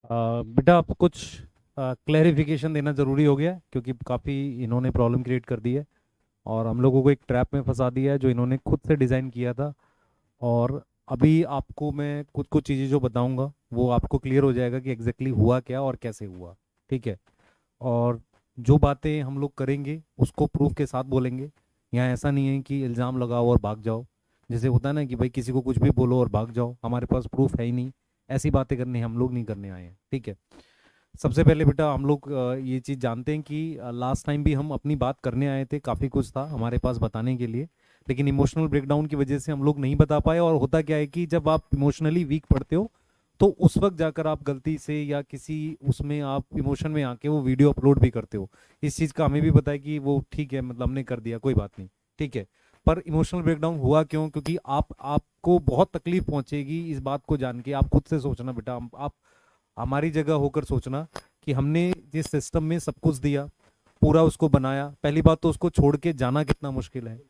बेटा आप कुछ क्लैरिफिकेशन देना ज़रूरी हो गया है, क्योंकि काफ़ी इन्होंने प्रॉब्लम क्रिएट कर दी है और हम लोगों को एक ट्रैप में फंसा दिया है जो इन्होंने खुद से डिज़ाइन किया था। और अभी आपको मैं कुछ कुछ चीज़ें जो बताऊंगा वो आपको क्लियर हो जाएगा कि एग्जैक्टली हुआ क्या और कैसे हुआ। ठीक है। और जो बातें हम लोग करेंगे उसको प्रूफ के साथ बोलेंगे। यहाँ ऐसा नहीं है कि इल्ज़ाम लगाओ और भाग जाओ। जैसे होता है ना कि भाई किसी को कुछ भी बोलो और भाग जाओ, हमारे पास प्रूफ है ही नहीं। ऐसी बातें करने हम लोग नहीं करने आए हैं। ठीक है। सबसे पहले बेटा हम लोग ये चीज़ जानते हैं कि लास्ट टाइम भी हम अपनी बात करने आए थे, काफ़ी कुछ था हमारे पास बताने के लिए, लेकिन इमोशनल ब्रेकडाउन की वजह से हम लोग नहीं बता पाए। और होता क्या है कि जब आप इमोशनली वीक पड़ते हो तो उस वक्त जाकर आप गलती से या किसी उसमें आप इमोशन में आके वो वीडियो अपलोड भी करते हो। इस चीज़ का हमें भी पता है कि वो ठीक है, मतलब हमने कर दिया, कोई बात नहीं। ठीक है। पर इमोशनल ब्रेकडाउन हुआ क्यों? क्योंकि आपको बहुत तकलीफ पहुंचेगी इस बात को जान के। आप खुद से सोचना बेटा, आप हमारी जगह होकर सोचना कि हमने जिस सिस्टम में सब कुछ दिया, पूरा उसको बनाया, पहली बात तो उसको छोड़ के जाना कितना मुश्किल है।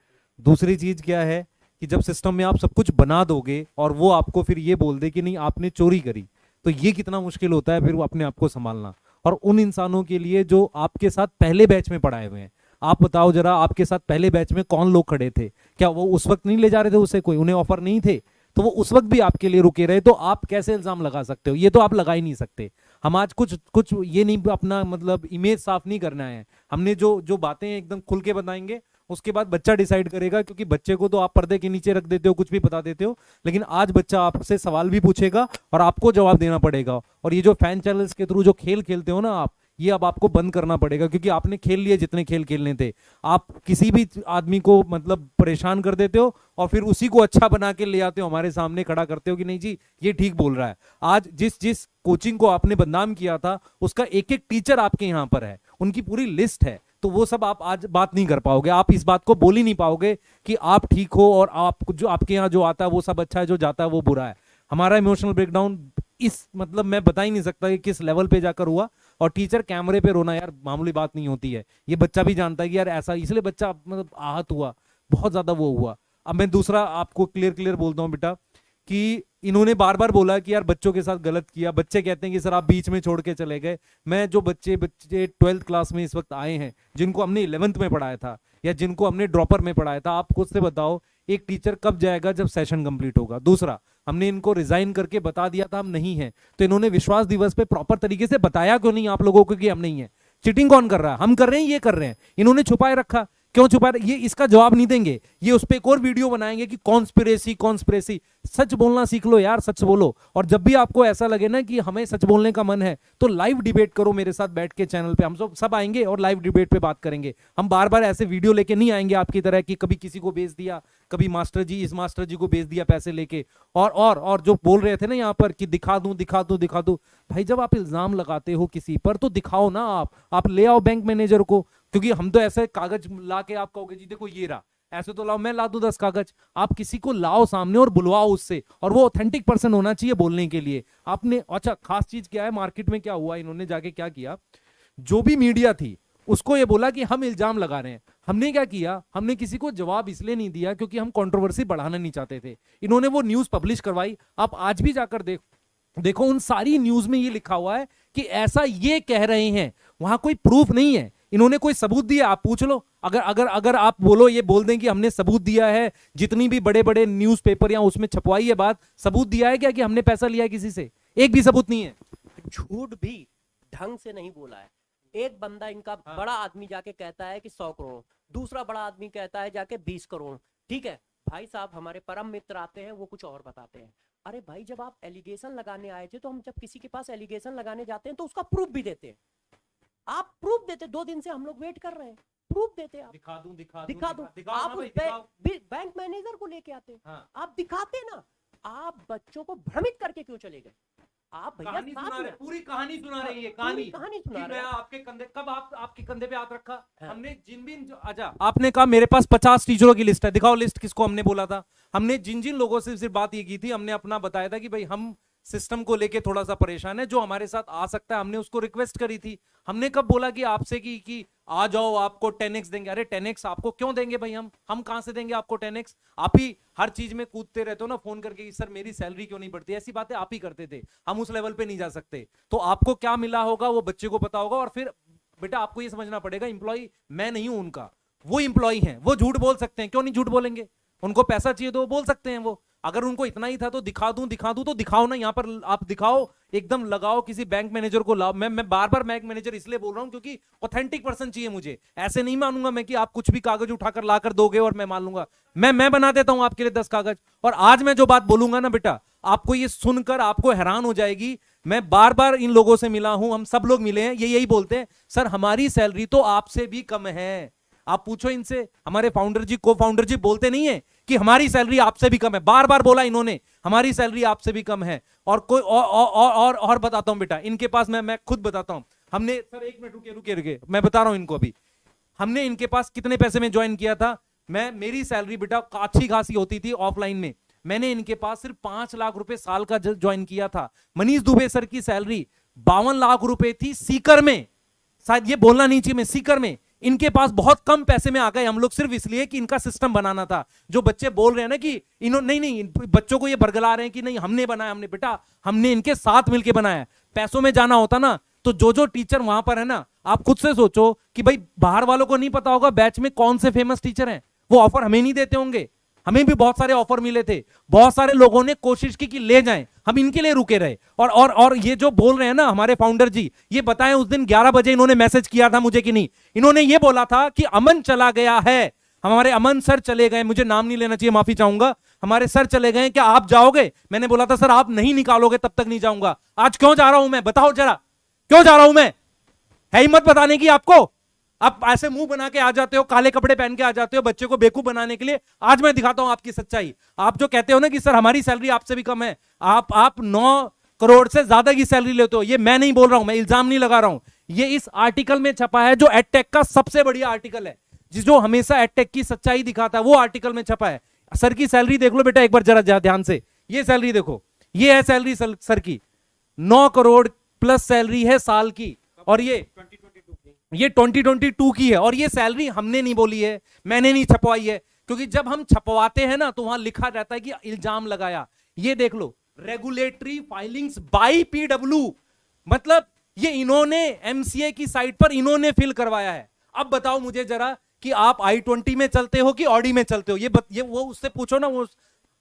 दूसरी चीज क्या है कि जब सिस्टम में आप सब कुछ बना दोगे और वो आपको फिर ये बोल दे कि नहीं आपने चोरी करी, तो ये कितना मुश्किल होता है फिर वो अपने आप को संभालना। और उन इंसानों के लिए जो आपके साथ पहले बैच में पढ़ाए हुए हैं, आप बताओ जरा, आपके साथ पहले बैच में कौन लोग खड़े थे? क्या वो उस वक्त नहीं ले जा रहे थे उसे? कोई उन्हें ऑफर नहीं थे? तो वो उस वक्त भी आपके लिए रुके रहे, तो आप कैसे इल्जाम लगा सकते हो? ये तो आप लगा ही नहीं सकते। हम आज कुछ कुछ ये नहीं, अपना मतलब इमेज साफ नहीं करना है। हमने जो जो बातें एकदम खुल के बताएंगे, उसके बाद बच्चा डिसाइड करेगा, क्योंकि बच्चे को तो आप पर्दे के नीचे रख देते हो, कुछ भी बता देते हो, लेकिन आज बच्चा आपसे सवाल भी पूछेगा और आपको जवाब देना पड़ेगा। और ये जो फैन चैनल्स के थ्रू जो खेल खेलते हो ना आप, ये अब आपको बंद करना पड़ेगा, क्योंकि आपने खेल लिए जितने खेल खेलने थे। आप किसी भी आदमी को मतलब परेशान कर देते हो और फिर उसी को अच्छा बना के ले आते हो, हमारे सामने खड़ा करते हो कि नहीं जी ये ठीक बोल रहा है। आज जिस जिस कोचिंग को आपने बदनाम किया था उसका एक एक टीचर आपके यहाँ पर है, उनकी पूरी लिस्ट है। तो वो सब आप आज बात नहीं कर पाओगे, आप इस बात को बोल ही नहीं पाओगे कि आप ठीक हो और आप जो आपके यहाँ जो आता है वो सब अच्छा है, जो जाता है वो बुरा है। हमारा इमोशनल ब्रेकडाउन इस मतलब मैं बता ही नहीं सकता कि किस लेवल पे जाकर हुआ। और टीचर कैमरे पे रोना यार मामूली बात नहीं होती है, ये बच्चा भी जानता है कि यार ऐसा, इसलिए बच्चा मतलब आहत हुआ, बहुत ज्यादा वो हुआ। अब मैं दूसरा आपको क्लियर क्लियर बोलता हूँ बेटा कि इन्होंने बार बार बोला कि यार बच्चों के साथ गलत किया। बच्चे कहते हैं कि सर आप बीच में छोड़ के चले गए। मैं जो बच्चे बच्चे 12th क्लास में इस वक्त आए हैं, जिनको हमने 11th में पढ़ाया था या जिनको हमने ड्रॉपर में पढ़ाया था, आप खुद से बताओ एक टीचर कब जाएगा जब सेशन कंप्लीट होगा? दूसरा, हमने इनको रिजाइन करके बता दिया था हम नहीं है, तो इन्होंने विश्वास दिवस पे प्रॉपर तरीके से बताया क्यों नहीं आप लोगों को कि हम नहीं है? चीटिंग कौन कर रहा है? हम कर रहे हैं, ये कर रहे हैं। इन्होंने छुपाए रखा, क्यों छुपा रहे? ये इसका जवाब नहीं देंगे। ये उस पर एक और वीडियो बनाएंगे कि कॉन्स्पिरेसी कॉन्स्पिरेसी। सच बोलना सीख लो यार, सच बोलो। और जब भी आपको ऐसा लगे ना कि हमें सच बोलने का मन है, तो लाइव डिबेट करो मेरे साथ बैठ के चैनल पे। हम सब आएंगे और लाइव डिबेट पे बात करेंगे। हम बार बार ऐसे वीडियो लेके नहीं आएंगे आपकी तरह कि कभी किसी को भेज दिया, कभी मास्टर जी इस मास्टर जी को भेज दिया पैसे लेके। और जो बोल रहे थे ना यहाँ पर कि दिखा दूं दिखा दूं दिखा दूं, भाई जब आप इल्जाम लगाते हो किसी पर तो दिखाओ ना। आप ले आओ बैंक मैनेजर को, क्योंकि हम तो ऐसे कागज ला के आप कहोगे जी देखो ये रहा, ऐसे तो लाओ, मैं ला दूं 10 कागज। आप किसी को लाओ सामने और बुलवाओ उससे, और वो ऑथेंटिक पर्सन होना चाहिए बोलने के लिए। आपने अच्छा खास चीज क्या है मार्केट में, क्या हुआ, इन्होंने जाके क्या किया, जो भी मीडिया थी उसको ये बोला कि हम इल्जाम लगा रहे हैं। हमने क्या किया, हमने किसी को जवाब इसलिए नहीं दिया क्योंकि हम कंट्रोवर्सी बढ़ाना नहीं चाहते थे। इन्होंने वो न्यूज पब्लिश करवाई, आप आज भी जाकर देखो उन सारी न्यूज में ये लिखा हुआ है कि ऐसा ये कह रहे हैं। वहां कोई प्रूफ नहीं है, इन्होंने कोई सबूत दिया? आप पूछ लो। अगर अगर अगर आप बोलो, ये बोल दें कि हमने सबूत दिया है, जितनी भी बड़े बड़े न्यूज़पेपर या उसमें छपवाई है बात, सबूत दिया है क्या कि हमने पैसा लिया है किसी से? एक भी सबूत नहीं है। झूठ भी ढंग से नहीं बोला है। एक बंदा इनका हाँ। बड़ा आदमी जाके कहता है कि 100 करोड़, दूसरा बड़ा आदमी कहता है जाके 20 करोड़। ठीक है भाई साहब, हमारे परम मित्र आते हैं वो कुछ और बताते हैं। अरे भाई जब आप एलिगेशन लगाने आए थे, तो हम जब किसी के पास एलिगेशन लगाने जाते हैं तो उसका प्रूफ भी देते हैं। आप प्रूफ देते, 2 दिन से हम लोग वेट कर रहे हैं, प्रूफ देते आप। दिखा दूं दिखा दूं दिखा दो, दिखाओ आप ना उस भाई, दिखाओ। बैंक मैनेजर को लेके आते, हाँ। आप दिखाते ना। आप बच्चों को भ्रमित करके क्यों चले गए? आप भैया कहानी साथ सुना रहे, में पूरी कहानी सुना रही है, पूरी कहानी कहानी कि सुना रहे मैं हैं। आपके कंधे, कब आप आपके कंधे पे हाथ रखा? हाँ। हमने जिन भी अच्छा, आपने कहा मेरे पास 50 टीचरों की लिस्ट है, दिखाओ लिस्ट, किसको हमने बोला था? हमने जिन जिन लोगों से सिर्फ बात ये की थी, हमने अपना बताया था कि भाई हम सिस्टम को लेके थोड़ा सा परेशान है, जो हमारे साथ आ सकता है, हमने उसको रिक्वेस्ट करी थी। हमने कब बोला कि आपसे कि आ जाओ आपको 10x देंगे। अरे 10x आपको क्यों देंगे भाई? हम कहां से देंगे आपको 10x? आप ही हर चीज में कूदते रहते हो ना फोन करके कि सर मेरी सैलरी क्यों नहीं बढ़ती। ऐसी बातें आप ही करते थे, हम उस लेवल पे नहीं जा सकते। तो आपको क्या मिला होगा वो बच्चे को पता होगा। और फिर बेटा आपको ये समझना पड़ेगा, इंप्लॉय मैं नहीं हूं उनका, वो इंप्लॉय हैं। वो झूठ बोल सकते हैं, क्यों नहीं झूठ बोलेंगे? उनको पैसा चाहिए तो वो बोल सकते हैं। वो अगर उनको इतना ही था तो दिखा दूं तो दिखाओ ना। यहाँ पर आप दिखाओ, एकदम लगाओ, किसी बैंक मैनेजर को लाओ। मैं बार बार बैंक मैनेजर इसलिए बोल रहा हूं क्योंकि ऑथेंटिक पर्सन चाहिए मुझे। ऐसे नहीं मानूंगा मैं कि आप कुछ भी कागज उठाकर लाकर दोगे और मैं मान लूंगा। मैं बना देता हूं आपके लिए 10 कागज। और आज मैं जो बात बोलूंगा ना बेटा, आपको ये सुनकर आपको हैरान हो जाएगी। मैं बार बार इन लोगों से मिला हूं, हम सब लोग मिले हैं, ये यही बोलते हैं सर हमारी सैलरी तो आपसे भी कम है। आप पूछो इनसे, हमारे फाउंडर जी, को फाउंडर जी बोलते नहीं है कि हमारी सैलरी आपसे भी कम है? बार बार बोला इन्होंने हमारी सैलरी आपसे भी कम है। और कोई और बताता हूं बेटा, इनके पास मैं खुद बताता हूं। हमने, सर एक मिनट रुके, मैं बता रहा हूं इनको अभी। हमने इनके पास कितने पैसे में ज्वाइन किया था? मेरी सैलरी बेटा अच्छी खासी होती थी ऑफलाइन में। मैंने इनके पास सिर्फ 5 लाख रुपए साल का ज्वाइन किया था। मनीष दुबे सर की सैलरी 52 लाख रुपए थी सीकर में। शायद ये बोलना नहीं चाहिए, मैं सीकर में। इनके पास बहुत कम पैसे में आ गए हम लोग, सिर्फ इसलिए कि इनका सिस्टम बनाना था। जो बच्चे बोल रहे हैं ना कि इन्होंने नहीं, बच्चों को ये बरगला रहे हैं कि नहीं हमने बनाया, हमने बेटा हमने इनके साथ मिलकर बनाया। पैसों में जाना होता ना तो जो टीचर वहां पर है ना, आप खुद से सोचो कि भाई बाहर वालों को नहीं पता होगा बैच में कौन से फेमस टीचर हैं, वो ऑफर हमें नहीं देते होंगे। हमें भी बहुत सारे ऑफर मिले थे, बहुत सारे लोगों ने कोशिश की कि ले जाएं, हम इनके लिए रुके रहे। और ये जो बोल रहे हैं ना हमारे फाउंडर जी, ये बताएं उस दिन 11 बजे इन्होंने मैसेज किया था मुझे कि नहीं? इन्होंने ये बोला था कि अमन चला गया है, हमारे अमन सर चले गए, मुझे नाम नहीं लेना चाहिए, माफी चाहूंगा, हमारे सर चले गए, क्या आप जाओगे? मैंने बोला था सर आप नहीं निकालोगे तब तक नहीं जाऊंगा। आज क्यों जा रहा हूं मैं, बताओ जरा, क्यों जा रहा हूं मैं? है हिम्मत बताने की आपको? आप ऐसे मुंह बना के आ जाते हो, काले कपड़े पहन के आ जाते हो बच्चे को बेवकूफ बनाने के लिए। आज मैं दिखाता हूं आपकी सच्चाई। आप जो कहते हो ना कि सर हमारी सैलरी आपसे भी कम है, आप 9 करोड़ से ज्यादा की सैलरी लेते हो। ये मैं नहीं बोल रहा हूं, मैं इल्जाम नहीं लगा रहा हूं, ये इस आर्टिकल में छपा है जो एडटेक का सबसे बढ़िया आर्टिकल है, जो हमेशा एडटेक की सच्चाई दिखाता है, वो आर्टिकल में छपा है। सर की सैलरी देख लो बेटा एक बार जरा ध्यान से, ये सैलरी देखो, ये है सैलरी सर की, 9 करोड़ प्लस सैलरी है साल की। और ये 2022 की है। और ये सैलरी हमने नहीं बोली है, मैंने नहीं छपवाई है, क्योंकि जब हम छपवाते हैं ना तो वहां लिखा रहता है कि इल्जाम लगाया। ये देख लो, रेगुलेटरी फाइलिंग्स बाय पीडब्ल्यू, मतलब ये इन्होंने एमसीए की साइट पर इन्होंने फिल करवाया है। अब बताओ मुझे जरा कि आप i20 में चलते हो कि ऑडी में चलते हो? ये वो उससे पूछो ना, वो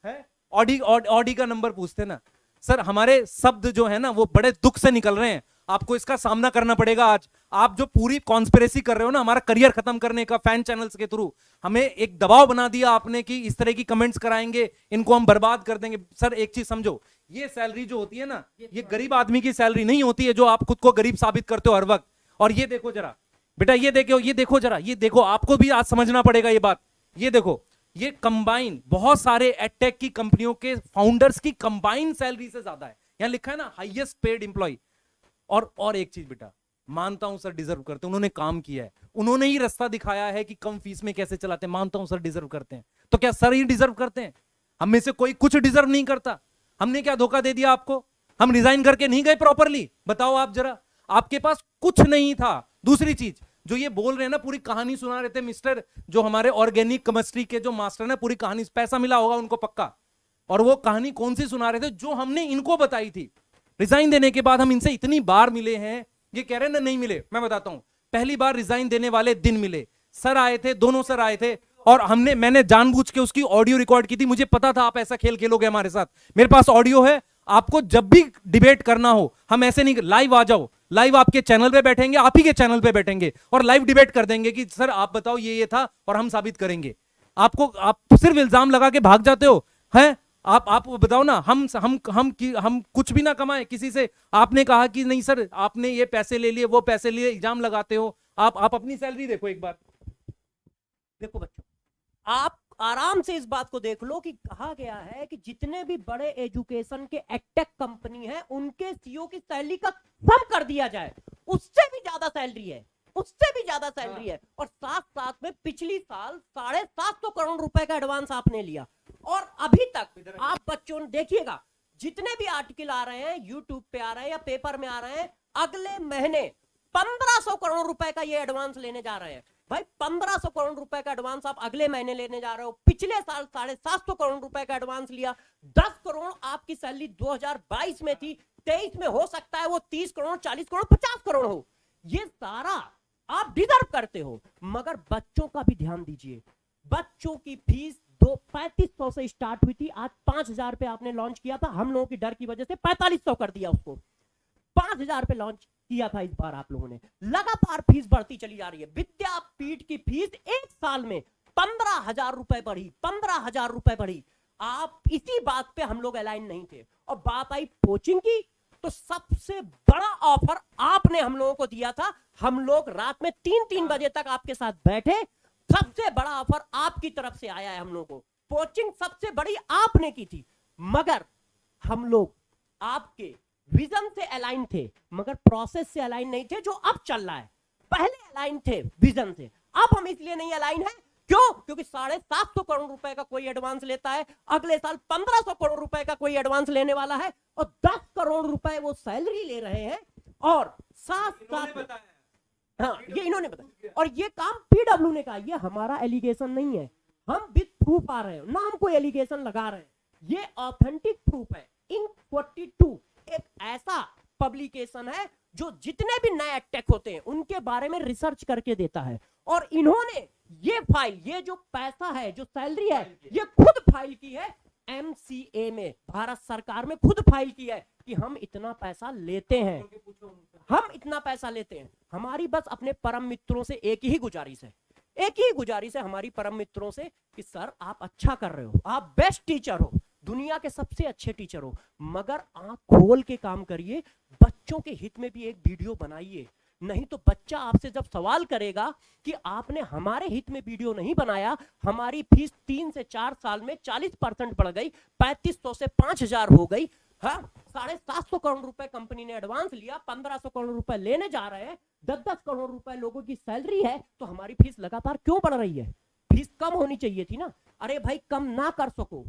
है ऑडी का नंबर पूछते ना। सर हमारे शब्द जो है ना वो बड़े दुख से निकल रहे हैं, आपको इसका सामना करना पड़ेगा आज। आप जो पूरी कॉन्स्पिरेसी कर रहे हो ना हमारा करियर खत्म करने का, फैन चैनल्स के थ्रू हमें एक दबाव बना दिया आपने कि इस तरह की कमेंट्स कराएंगे, इनको हम बर्बाद कर देंगे। सर एक चीज समझो, ये सैलरी जो होती है ना, ये गरीब आदमी की सैलरी नहीं होती है जो आप खुद को गरीब साबित करते हो हर वक्त। और ये देखो जरा बेटा, ये देखो जरा, ये देखो, आपको भी आज समझना पड़ेगा ये बात। ये देखो, ये कंबाइन बहुत सारे एडटेक की कंपनियों के फाउंडर्स की कंबाइन सैलरी से ज्यादा है। यहां लिखा है ना हाईएस्ट पेड एम्प्लॉय। और एक चीज बेटा, मानता हूं सर डिजर्व करते हैं, उन्होंने काम किया है, उन्होंने ही रास्ता दिखाया है कि कम फीस में कैसे चलाते हैं। मानता हूं सर डिजर्व करते हैं, तो क्या सर ही डिजर्व करते हैं? हम में से कोई कुछ डिजर्व नहीं करता। हमने क्या धोखा दे दिया आपको? हम रिजाइन करके नहीं गए प्रॉपरली? बताओ आप जरा, आपके पास कुछ नहीं था। दूसरी चीज जो ये बोल रहे हैं ना, पूरी कहानी सुना रहे थे मिस्टर, जो हमारे ऑर्गेनिक केमिस्ट्री के जो मास्टर ना, पूरी कहानी, पैसा मिला होगा उनको पक्का। और वो कहानी कौन सी सुना रहे थे? जो हमने इनको बताई थी। रिजाइन देने के बाद हम इनसे इतनी बार मिले हैं, ये कह रहे हैं ना नहीं मिले। मैं बताता हूं, पहली बार रिजाइन देने वाले दिन मिले, सर आए थे, दोनों सर आए थे, और मैंने जानबूझ के उसकी ऑडियो रिकॉर्ड की थी। मुझे पता था आप ऐसा खेल खेलोगे हमारे साथ। मेरे पास ऑडियो है, आपको जब भी डिबेट करना हो, हम ऐसे नहीं, लाइव आ जाओ, लाइव आपके चैनल पे बैठेंगे, आप ही के चैनल पे बैठेंगे और लाइव डिबेट कर देंगे कि सर आप बताओ ये था, और हम साबित करेंगे। आप सिर्फ इल्जाम लगा के भाग जाते हो हैं। आप बताओ ना, हम कुछ भी ना कमाए किसी से। आपने कहा कि नहीं सर आपने ये पैसे ले लिए, वो पैसे लिए, इल्जाम लगाते हो। आप अपनी सैलरी देखो एक बार। देखो बच्चों, आप आराम से इस बात को देख लो कि कहा गया है कि जितने भी बड़े एजुकेशन के एडटेक कंपनी हैं उनके सीईओ की सैलरी का कम कर दिया जाए, उससे भी ज्यादा सैलरी है, उससे भी ज्यादा सैलरी है। और साथ साथ में पिछली साल 750 करोड़ रुपए का एडवांस आपने लिया। और अभी तक आप बच्चों देखिएगा, जितने भी आर्टिकल आ रहे हैं यूट्यूब पे आ रहे हैं या पेपर में आ रहे हैं, अगले महीने 1500 करोड़ रुपए का ये एडवांस लेने जा रहे हैं भाई। 1500 करोड़ रुपए का एडवांस आप अगले महीने लेने जा रहे हो। पिछले साल 750 करोड़ रुपए का एडवांस लिया। 10 करोड़ आपकी सैलरी 2022 में थी, 23 में हो सकता है वो 30 करोड़, 40 करोड़, 50 करोड़ हो। ये सारा आप डिजर्व करते हो, मगर बच्चों का भी ध्यान दीजिए। बच्चों की फीस 3500 से स्टार्ट हुई थी, आज 5000 पे आपने लॉन्च किया था। हम लोगों की डर की वजह से 4500 कर दिया उसको, 5000 पे लॉन्च किया था इस बार आप लोगों ने। लगातार फीस बढ़ती चली जा रही है। विद्यापीठ की फीस एक साल में 15,000 रुपए बढ़ी, 15,000 रुपए बढ़ी। आप इसी बात पे हम लोग अलाइन नहीं थे। और बात आई कोचिंग की, तो सबसे बड़ा ऑफर आपने हम लोगों को दिया था। हम लोग रात में 3-3 बजे तक आपके साथ बैठे। सबसे बड़ा ऑफर आपकी तरफ से आया है हम लोगों को। कोचिंग सबसे बड़ी आपने की थी, मगर हम लोग आपके विजन से अलाइन थे, मगर प्रोसेस से अलाइन नहीं थे जो अब चल रहा है। पहले अलाइन थे विजन से, अब हम इसलिए नहीं अलाइन है। क्यों? क्योंकि 750 करोड़ रुपए का कोई एडवांस लेता है, अगले साल 1500 करोड़ रुपए का कोई एडवांस लेने वाला है, और 10 करोड़ रुपए वो सैलरी ले रहे हैं। और साथ हाँ, ये इन्होंने बताया। और ये काम पीडब्ल्यू ने कहा, ये हमारा एलिगेशन नहीं है, हम विद प्रूफ आ रहे हैं, ना हम कोई एलिगेशन लगा रहे हैं। ये ऑथेंटिक प्रूफ है। इंक 42 एक ऐसा पब्लिकेशन है जो जितने भी नए अटैक होते हैं उनके बारे में रिसर्च करके देता है। और इन्होंने ये फाइल, ये जो पैसा है, जो सैलरी है, ये खुद फाइल की है MCA में, भारत सरकार में खुद फाइल की है कि हम इतना पैसा लेते हैं, हम इतना पैसा लेते हैं। हमारी बस अपने परम मित्रों से एक ही गुजारिश है, एक ही गुजारिश है हमारी परम मित्रों से कि सर आप अच्छा कर रहे हो, आप बेस्ट टीचर हो, दुनिया के सबसे अच्छे टीचर हो, मगर आंख खोल के काम करिए। बच्चों के हित में भी एक वीडियो बनाइए, नहीं तो बच्चा आपसे जब सवाल करेगा कि आपने हमारे हित में वीडियो नहीं बनाया, हमारी फीस 3 से 4 साल में 40% बढ़ गई, 3500 से 5000 हो गई। हाँ, 750 करोड़ रुपए कंपनी ने एडवांस लिया, 1500 करोड़ रुपए लेने जा रहे हैं, 10-10 करोड़ रुपए लोगों की सैलरी है, तो हमारी फीस लगातार क्यों बढ़ रही है? फीस कम होनी चाहिए थी ना। अरे भाई, कम ना कर सको,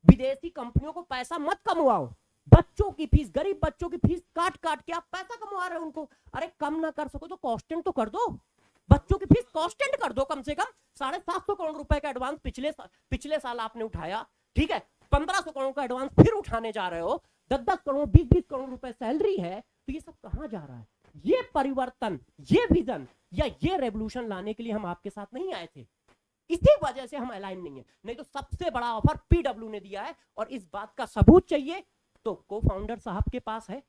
विदेशी कंपनियों को पैसा मत कमवाओ। बच्चों की फीस, गरीब बच्चों की फीस काट काट के आप पैसा कमवा रहे हो उनको। अरे कम ना कर सको तो कॉन्स्टेंट तो कर दो, बच्चों की फीस कॉन्स्टेंट कर दो। कम से कम 750 करोड़ रुपए का एडवांस पिछले साल आपने उठाया, ठीक है, 1500 करोड़ का एडवांस फिर उठाने जा रहे हो, 10-10 करोड़, 20-20 करोड़ रुपए सैलरी है, तो ये सब कहां जा रहा है? ये परिवर्तन, ये विजन या ये रेवोल्यूशन लाने के लिए हम आपके साथ नहीं आए थे, इसी वजह से हम अलाइन नहीं है। नहीं तो सबसे बड़ा ऑफर पीडब्ल्यू ने दिया है, और इस बात का सबूत चाहिए तो को फाउंडर साहब के पास है,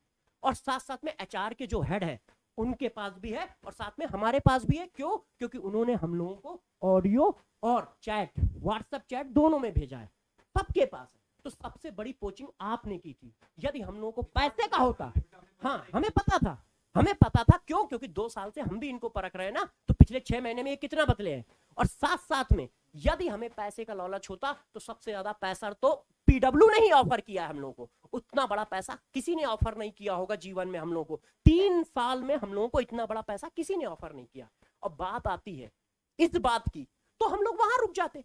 और साथ साथ में एचआर के जो हेड है उनके पास भी है, और साथ में हमारे पास भी है। क्यों? क्योंकि उन्होंने हम लोगों को ऑडियो और चैट, व्हाट्सएप चैट दोनों में भेजा है, सबके पास है। तो सबसे बड़ी कोचिंग आपने की थी। यदि हम लोगों को पैसे का होता, हाँ हमें पता था, हमें पता था। क्यों? क्योंकि 2 साल से हम भी इनको परख रहे हैं ना, तो पिछले 6 महीने में ये कितना बदले हैं। और साथ साथ में यदि हमें पैसे का लालच होता तो सबसे ज्यादा पैसा तो पीडब्ल्यू ने ही ऑफर किया है हम लोगों को। उतना बड़ा पैसा किसी ने ऑफर नहीं किया होगा जीवन में हम लोगों को। 3 साल में हम लोगों को इतना बड़ा पैसा किसी ने ऑफर नहीं किया। और बात आती है इस बात की, तो हम लोग वहां रुक जाते,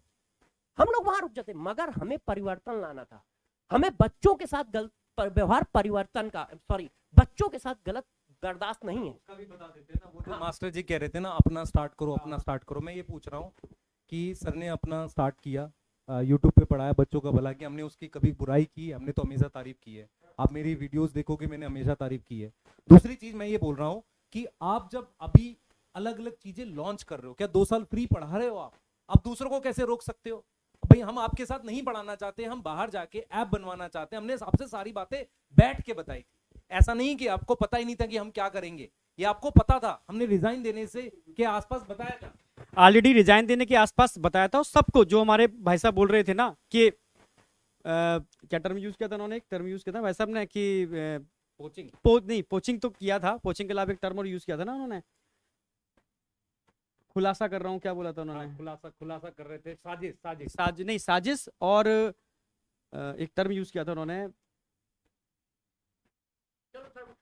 हम लोग वहां रुक जाते। मगर हमें परिवर्तन लाना था, हमें बच्चों के साथ गलत व्यवहार परिवर्तन का, सॉरी, बच्चों के साथ गलत बर्दाश्त नहीं है। उसका भी बता देते हैं ना, वो जो मास्टर जी कह रहे थे ना, अपना स्टार्ट करो, अपना स्टार्ट करो। मैं ये पूछ रहा हूँ कि सर ने अपना स्टार्ट किया, यूट्यूब पे पढ़ाया, बच्चों का भला किया, हमने उसकी कभी बुराई की? हमने तो हमेशा तारीफ की है। आप मेरी वीडियोस देखोगे, मैंने हमेशा तारीफ की है। दूसरी चीज मैं ये बोल रहा हूँ कि आप जब अभी अलग अलग चीजें लॉन्च कर रहे हो, क्या 2 साल फ्री पढ़ा रहे हो आप दूसरों को कैसे रोक सकते हो? भाई हम आपके साथ नहीं पढ़ाना चाहते, हम बाहर जाके ऐप बनवाना चाहते हैं। हमने आपसे सारी बातें बैठ के बताई थी। ऐसा नहीं कि आपको पता ही नहीं था कि हम क्या करेंगे, ये आपको पता था। हमने रिजाइन देने से के आसपास बताया था, ऑलरेडी रिजाइन देने के आसपास बताया था। और सबको, जो हमारे भाई साहब बोल रहे थे ना कि क्या टर्म यूज किया था उन्होंने, एक टर्म यूज किया था भाई साहब ने कि पोचिंग तो किया था, पोचिंग के अलावा एक टर्म और यूज किया था ना उन्होंने, खुलासा कर रहा हूँ, क्या बोला था उन्होंने? खुलासा कर रहे थे, साजिश। और एक टर्म यूज किया था उन्होंने,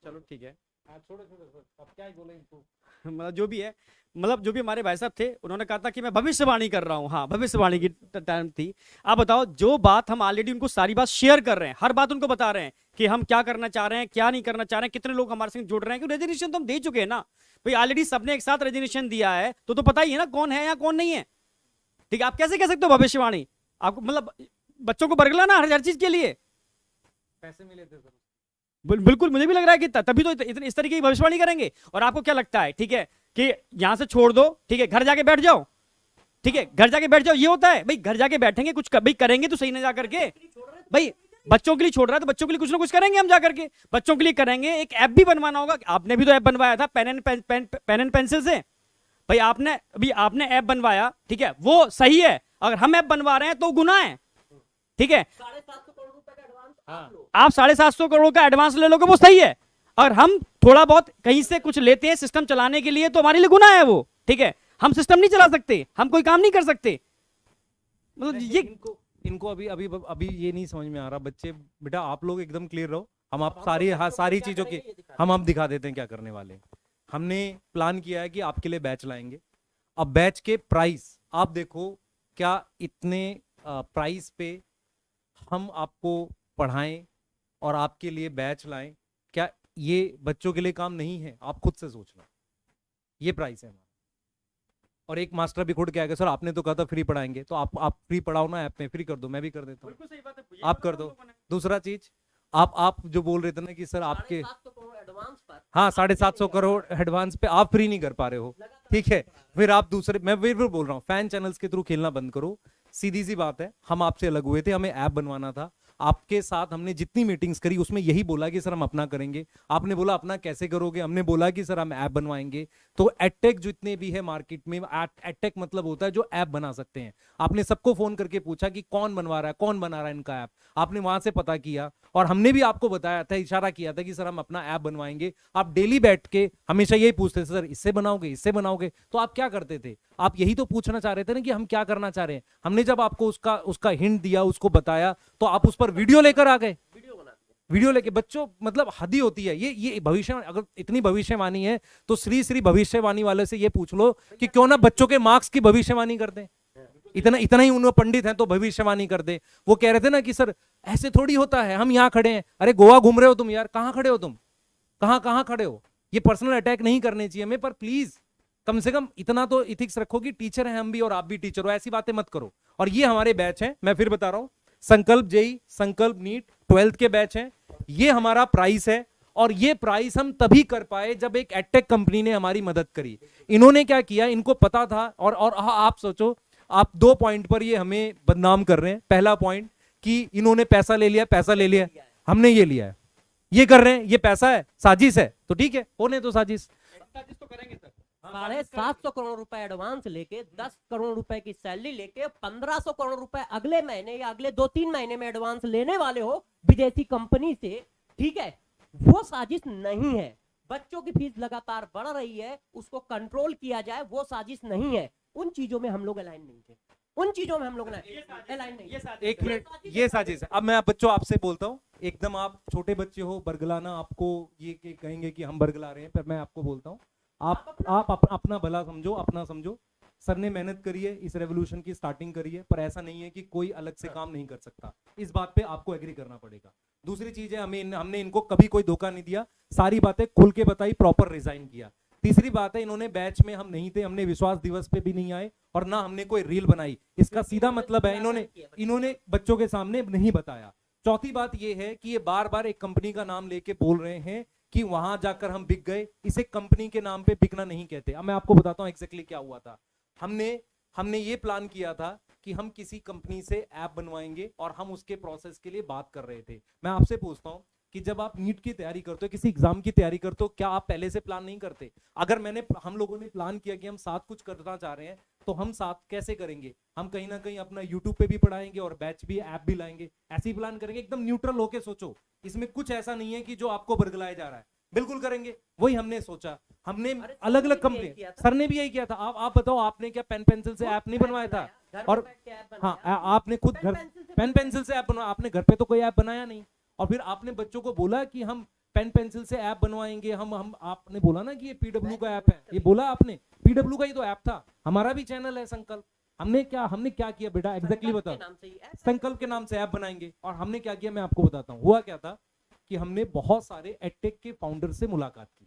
चलो ठीक है, अब क्या ही बोले इनको। मतलब जो भी है, मतलब जो भी हमारे भाई साहब थे उन्होंने कहा था कि मैं भविष्यवाणी कर रहा हूँ। हाँ, भविष्यवाणी की टाइम थी। आप बताओ, जो बात हम ऑलरेडी उनको सारी बात शेयर कर रहे हैं, हर बात उनको बता रहे हैं कि हम क्या करना चाह रहे हैं, क्या नहीं करना चाह रहे हैं, कितने लोग हमारे संग जुड़ रहे हैं, क्योंकि रेजिग्नेशन तो हम दे चुके हैं ना भाई, ऑलरेडी सबने एक साथ रेजिग्नेशन दिया है, तो पता ही है ना कौन है या कौन नहीं है। ठीक है, आप कैसे कह सकते हो भविष्यवाणी? आपको मतलब बच्चों को बरगलाना हर चीज के लिए। पैसे मिले थे सर। बिल्कुल, मुझे भी लग रहा है कि तभी तो इस तरीके की भविष्यवाणी करेंगे। और आपको क्या लगता है, ठीक है, कि यहां से छोड़ दो, ठीक है, घर जाके बैठ जाओ, ठीक है, घर जाके बैठ जाओ, ये होता है भाई? घर जाके बैठेंगे, कुछ भाई करेंगे तो सही ना जा करके भाई। बच्चों के लिए छोड़ रहा है तो बच्चों के लिए कुछ ना कुछ करेंगे हम जा करके, बच्चों के लिए करेंगे। एक ऐप भी बनवाना होगा, आपने भी तो ऐप बनवाया था पेन एंड पेंसिल से भाई। आपने ऐप बनवाया, ठीक है, वो सही है। अगर हम ऐप बनवा रहे हैं तो गुनाह है, ठीक है। 750 करोड़ रुपए का एडवांस आप 750 करोड़ का एडवांस ले लोगे, वो सही है। अगर हम थोड़ा बहुत कहीं से कुछ लेते हैं सिस्टम चलाने के लिए, तो हमारे लिए गुनाह है वो, ठीक है। हम सिस्टम नहीं चला सकते, हम कोई काम नहीं कर सकते। मतलब ये इनको अभी अभी अभी ये नहीं समझ में आ रहा। बच्चे बेटा आप लोग एकदम क्लियर रहो, हम आप सारी सारी चीजों की हम आप दिखा देते हैं क्या करने वाले हैं। हमने प्लान किया है कि आपके लिए बैच लाएंगे। अब बैच के प्राइस आप देखो, क्या इतने प्राइस पे हम आपको पढ़ाएं और आपके लिए बैच लाएं, क्या ये बच्चों के लिए काम नहीं है? आप खुद से सोच लो, ये प्राइस है हमारा। और एक मास्टर भी खुद क्या, सर आपने तो कहा था फ्री पढ़ाएंगे, तो आप फ्री पढ़ाओ ना, ऐप में फ्री कर दो, मैं भी कर देता हूँ, आप कर दो। दूसरा चीज, आप जो बोल रहे थे ना कि सर आपके 750 करोड़ एडवांस पर, हाँ 750 करोड़ एडवांस पे आप फ्री नहीं कर पा रहे हो, ठीक है। फिर आप दूसरे, मैं फिर बोल रहा हूँ, फैन चैनल्स के थ्रू खेलना बंद करो। सीधी सी बात है, हम आपसे अलग हुए थे, हमें ऐप बनवाना था। आपके साथ हमने जितनी मीटिंग्स करी उसमें यही बोला कि सर हम अपना करेंगे। आपने बोला अपना कैसे करोगे, हमने बोला कि सर हम ऐप बनवाएंगे। तो एडटेक जितने भी है मार्केट में, एडटेक मतलब होता है जो ऐप बना सकते हैं। आपने सबको फोन करके पूछा कि कौन बनवा रहा है, कौन बना रहा है इनका ऐप, आपने वहां से पता किया और हमने भी आपको बताया था, इशारा किया था कि सर हम अपना ऐप बनवाएंगे। आप डेली बैठ के हमेशा यही पूछते थे, सर इससे बनाओगे, इससे बनाओगे। तो आप क्या करते थे? आप यही तो पूछना चाह रहे थे ना कि हम क्या करना चाह रहे हैं। हमने जब आपको उसका हिंट दिया, उसको बताया, तो आप उस पर वीडियो लेकर आ गए। वीडियो लेके बच्चों, मतलब हद ही होती है ये भविष्य। अगर इतनी भविष्यवाणी है तो श्री भविष्यवाणी वाले से ये पूछ लो कि क्यों ना बच्चों के मार्क्स की भविष्यवाणी कर दे। इतना ही उन्होंने पंडित हैं तो भविष्यवाणी कर दे। वो कह रहे थे ना कि सर ऐसे थोड़ी होता है, हम यहाँ खड़े हैं। अरे गोवा घूम रहे हो तुम यार, कहाँ खड़े हो तुम, कहाँ खड़े हो? ये पर्सनल अटैक नहीं करने चाहिए हमें, पर प्लीज कम से कम इतना तो इथिक्स रखो कि टीचर हैं हम भी और आप भी टीचर हो, ऐसी बातें मत करो। और ये हमारे बैच हैं, मैं फिर बता रहा हूं, संकल्प जेई, संकल्प नीट 12th के बैच हैं। ये हमारा प्राइस है और ये प्राइस हम तभी कर पाए जब एक एडटेक कंपनी ने हमारी मदद करी। इन्होंने क्या किया, इनको पता था। और आप सोचो, आप 2 पॉइंट पर ये हमें बदनाम कर रहे हैं। पहला पॉइंट कि इन्होंने पैसा ले लिया, हमने ये लिया है, ये कर रहे हैं, ये पैसा है, साजिश है। तो ठीक है, होने तो साजिश तो करेंगे सर। 750 करोड़ रुपए एडवांस लेके 10 करोड़ रुपए की सैलरी लेके 1500 करोड़ रुपए अगले महीने या अगले 2-3 महीने में एडवांस लेने वाले हो विदेशी कंपनी से, ठीक है, वो साजिश नहीं है। बच्चों की फीस लगातार बढ़ रही है, उसको कंट्रोल किया जाए, वो साजिश नहीं है। उन चीजों में हम लोग अलाइन नहीं थे, उन चीजों में हम लोग अलाइन नहीं। एक मिनट, ये साजिश है। अब मैं बच्चों आपसे बोलता हूँ, एकदम आप छोटे बच्चे हो, बरगलाना आपको ये कहेंगे कि हम बरगला रहे हैं, पर मैं आपको बोलता हूँ, आप अपना भला समझो, अपना समझो। सर ने मेहनत करी है, इस रेवोल्यूशन की स्टार्टिंग करी है, पर ऐसा नहीं है कि कोई अलग से काम नहीं कर सकता। इस बात पे आपको एग्री करना पड़ेगा। दूसरी चीज है, हमने इनको कभी कोई धोखा नहीं दिया, सारी बातें खुल के बताई, प्रॉपर रिजाइन किया। तीसरी बात है, इन्होंने बैच में हम नहीं थे, हमने विश्वास दिवस पे भी नहीं आए और ना हमने कोई रील बनाई। इसका सीधा मतलब है इन्होंने बच्चों के सामने नहीं बताया। चौथी बात ये है कि ये बार बार एक कंपनी का नाम लेके बोल रहे हैं कि वहां जाकर हम बिक गए। इसे कंपनी के नाम पे बिकना नहीं कहते। अब मैं आपको बताता हूं एग्जैक्टली क्या हुआ था। हमने ये प्लान किया था कि हम किसी कंपनी से ऐप बनवाएंगे और हम उसके प्रोसेस के लिए बात कर रहे थे। मैं आपसे पूछता हूं कि जब आप नीट की तैयारी करते हो, किसी एग्जाम की तैयारी करते हो, क्या आप पहले से प्लान नहीं करते? अगर हम लोगों ने प्लान किया कि हम साथ कुछ करना चाह रहे हैं, तो हम साथ कैसे करेंगे? हम कहीं ना कहीं अपना यूट्यूब पे भी पढ़ाएंगे और बैच भी, ऐप भी लाएंगे, ऐसे ही प्लान करेंगे। एकदम न्यूट्रल होके सोचो, इसमें कुछ ऐसा नहीं है कि जो आपको बरगलाया जा रहा है, बिल्कुल करेंगे। वही हमने सोचा। हमने अलग अलग कंपनी, सर ने भी यही किया था। आप बताओ, आपने क्या पेन पेंसिल से ऐप नहीं बनवाया था? और हाँ, आपने खुद घर पेन पेंसिल से ऐप बनवाया, आपने घर पे तो कोई ऐप बनाया नहीं। और फिर आपने बच्चों को बोला कि हम पेन पेंसिल से ऐप बनवाएंगे हम आपने बोला ना कि ये पीडब्ल्यू का ऐप है, ये बोला आपने, पीडब्ल्यू का ही तो ऐप था, हमारा भी चैनल है संकल्प। हमने क्या किया बेटा, एग्जैक्टली संकल्प के बताओ। नाम से ही ऐप संकल्प के नाम से ऐप बनाएंगे, और हमने क्या किया मैं आपको बताता हूँ। हुआ क्या था कि हमने बहुत सारे एडटेक के फाउंडर से मुलाकात की।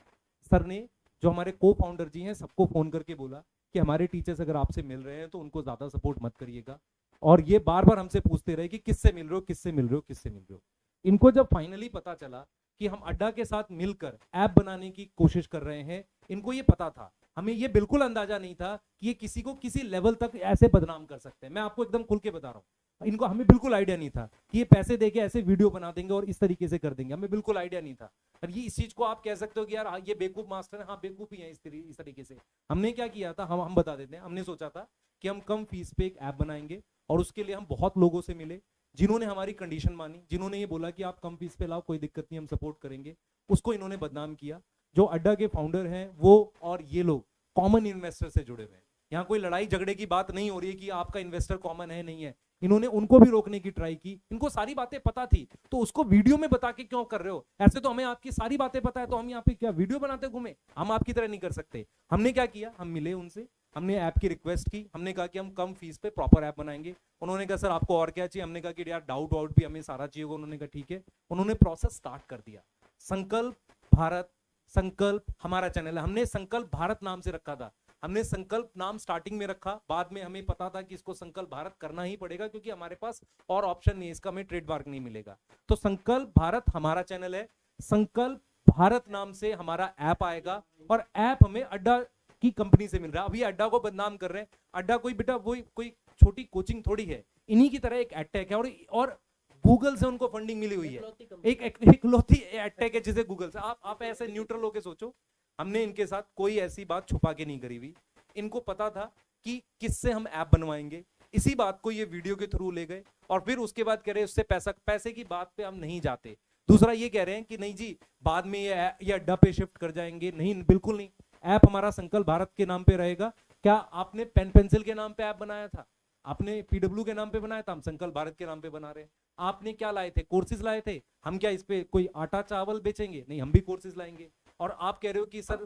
सर ने, जो हमारे को फाउंडर जी हैं, सबको फोन करके बोला कि हमारे टीचर्स अगर आपसे मिल रहे हैं तो उनको ज्यादा सपोर्ट मत करिएगा, और ये बार बार हमसे पूछते रहे कि किससे मिल रहे हो, किससे मिल रहे हो, किससे मिल रहे हो। इनको जब फाइनली पता चला कि हम अड्डा के साथ मिलकर ऐप बनाने की कोशिश कर रहे हैं, इनको ये पता था, हमें ये बिल्कुल अंदाजा नहीं था कि ये किसी को किसी लेवल तक ऐसे बदनाम कर सकते हैं। मैं आपको एकदम खुल के बता रहा हूँ, इनको, हमें बिल्कुल आइडिया नहीं था कि ये पैसे देके ऐसे वीडियो बना देंगे और इस तरीके से कर देंगे, हमें बिल्कुल आइडिया नहीं था। और ये इस चीज को आप कह सकते हो कि यार ये बेवकूफ मास्टर है, हाँ बेवकूफ ही है इस तरीके से। हमने क्या किया था, हम बता देते हैं। हमने सोचा था कि हम कम फीस पे एक ऐप बनाएंगे, और उसके लिए हम बहुत लोगों से मिले जिन्होंने हमारी कंडीशन मानी, जिन्होंने ये बोला कि आप कम फीस पे लाओ, कोई दिक्कत नहीं, हम सपोर्ट करेंगे। उसको इन्होंने बदनाम किया। जो अड्डा के फाउंडर हैं वो और ये लोग कॉमन इन्वेस्टर से जुड़े हुए हैं। यहाँ कोई लड़ाई झगड़े की बात नहीं हो रही है कि आपका इन्वेस्टर कॉमन है नहीं है। इन्होंने उनको भी रोकने की ट्राई की, इनको सारी बातें पता थी, तो उसको वीडियो में बता के क्यों कर रहे हो? ऐसे तो हमें आपकी सारी बातें पता है, तो हम यहाँ पे क्या वीडियो बनाते घूमे? हम आपकी तरह नहीं कर सकते। हमने क्या किया, हम मिले उनसे, हमने ऐप की रिक्वेस्ट की, हमने कहा कि हम कम फीस पे प्रॉपर ऐप बनाएंगे। उन्होंने कहा सर आपको और क्या चाहिए? हमने कहा कि यार डाउट भी हमें सारा चाहिए होगा। उन्होंने कहा ठीक है। उन्होंने प्रोसेस स्टार्ट कर दिया। संकल्प भारत, संकल्प हमारा चैनल है, हमने संकल्प भारत नाम से रखा था। हमने संकल्प नाम स्टार्टिंग में रखा, बाद में हमें पता था कि इसको संकल्प भारत करना ही पड़ेगा, क्योंकि हमारे पास और ऑप्शन नहीं है, इसका हमें ट्रेडमार्क नहीं मिलेगा। तो संकल्प भारत हमारा चैनल है, संकल्प भारत नाम से हमारा ऐप आएगा, और ऐप हमें अड्डा की कंपनी से मिल रहा है। अभी अड्डा को बदनाम कर रहे हैं, अड्डा कोई बेटा वही कोई छोटी कोचिंग थोड़ी है, इन्हीं की तरह एक एडटेक है, और गूगल से उनको फंडिंग मिली हुई है, एक इकलौती एडटेक है जिसे गूगल से। आप ऐसे न्यूट्रल होके सोचो, हमने इनके साथ कोई ऐसी बात छुपा के नहीं करी हुई। इनको पता था कि किससे हम ऐप बनवाएंगे, इसी बात को ये वीडियो के थ्रू ले गए, और फिर उसके बाद कह रहे उससे पैसे की बात पे हम नहीं जाते। दूसरा ये कह रहे हैं कि नहीं जी बाद में ये अड्डा पे शिफ्ट कर जाएंगे। नहीं, बिल्कुल नहीं, ऐप हमारा संकल्प भारत के नाम पे रहेगा। क्या आपने पेन पेंसिल के नाम पे ऐप बनाया था? आपने पीडब्ल्यू के नाम पे बनाया था, हम संकल्प भारत के नाम पे बना रहे हैं। आपने क्या लाए थे? कोर्सेज लाए थे। हम क्या इस पे कोई आटा चावल बेचेंगे? नहीं, हम भी कोर्सेज लाएंगे। और आप कह रहे हो कि सर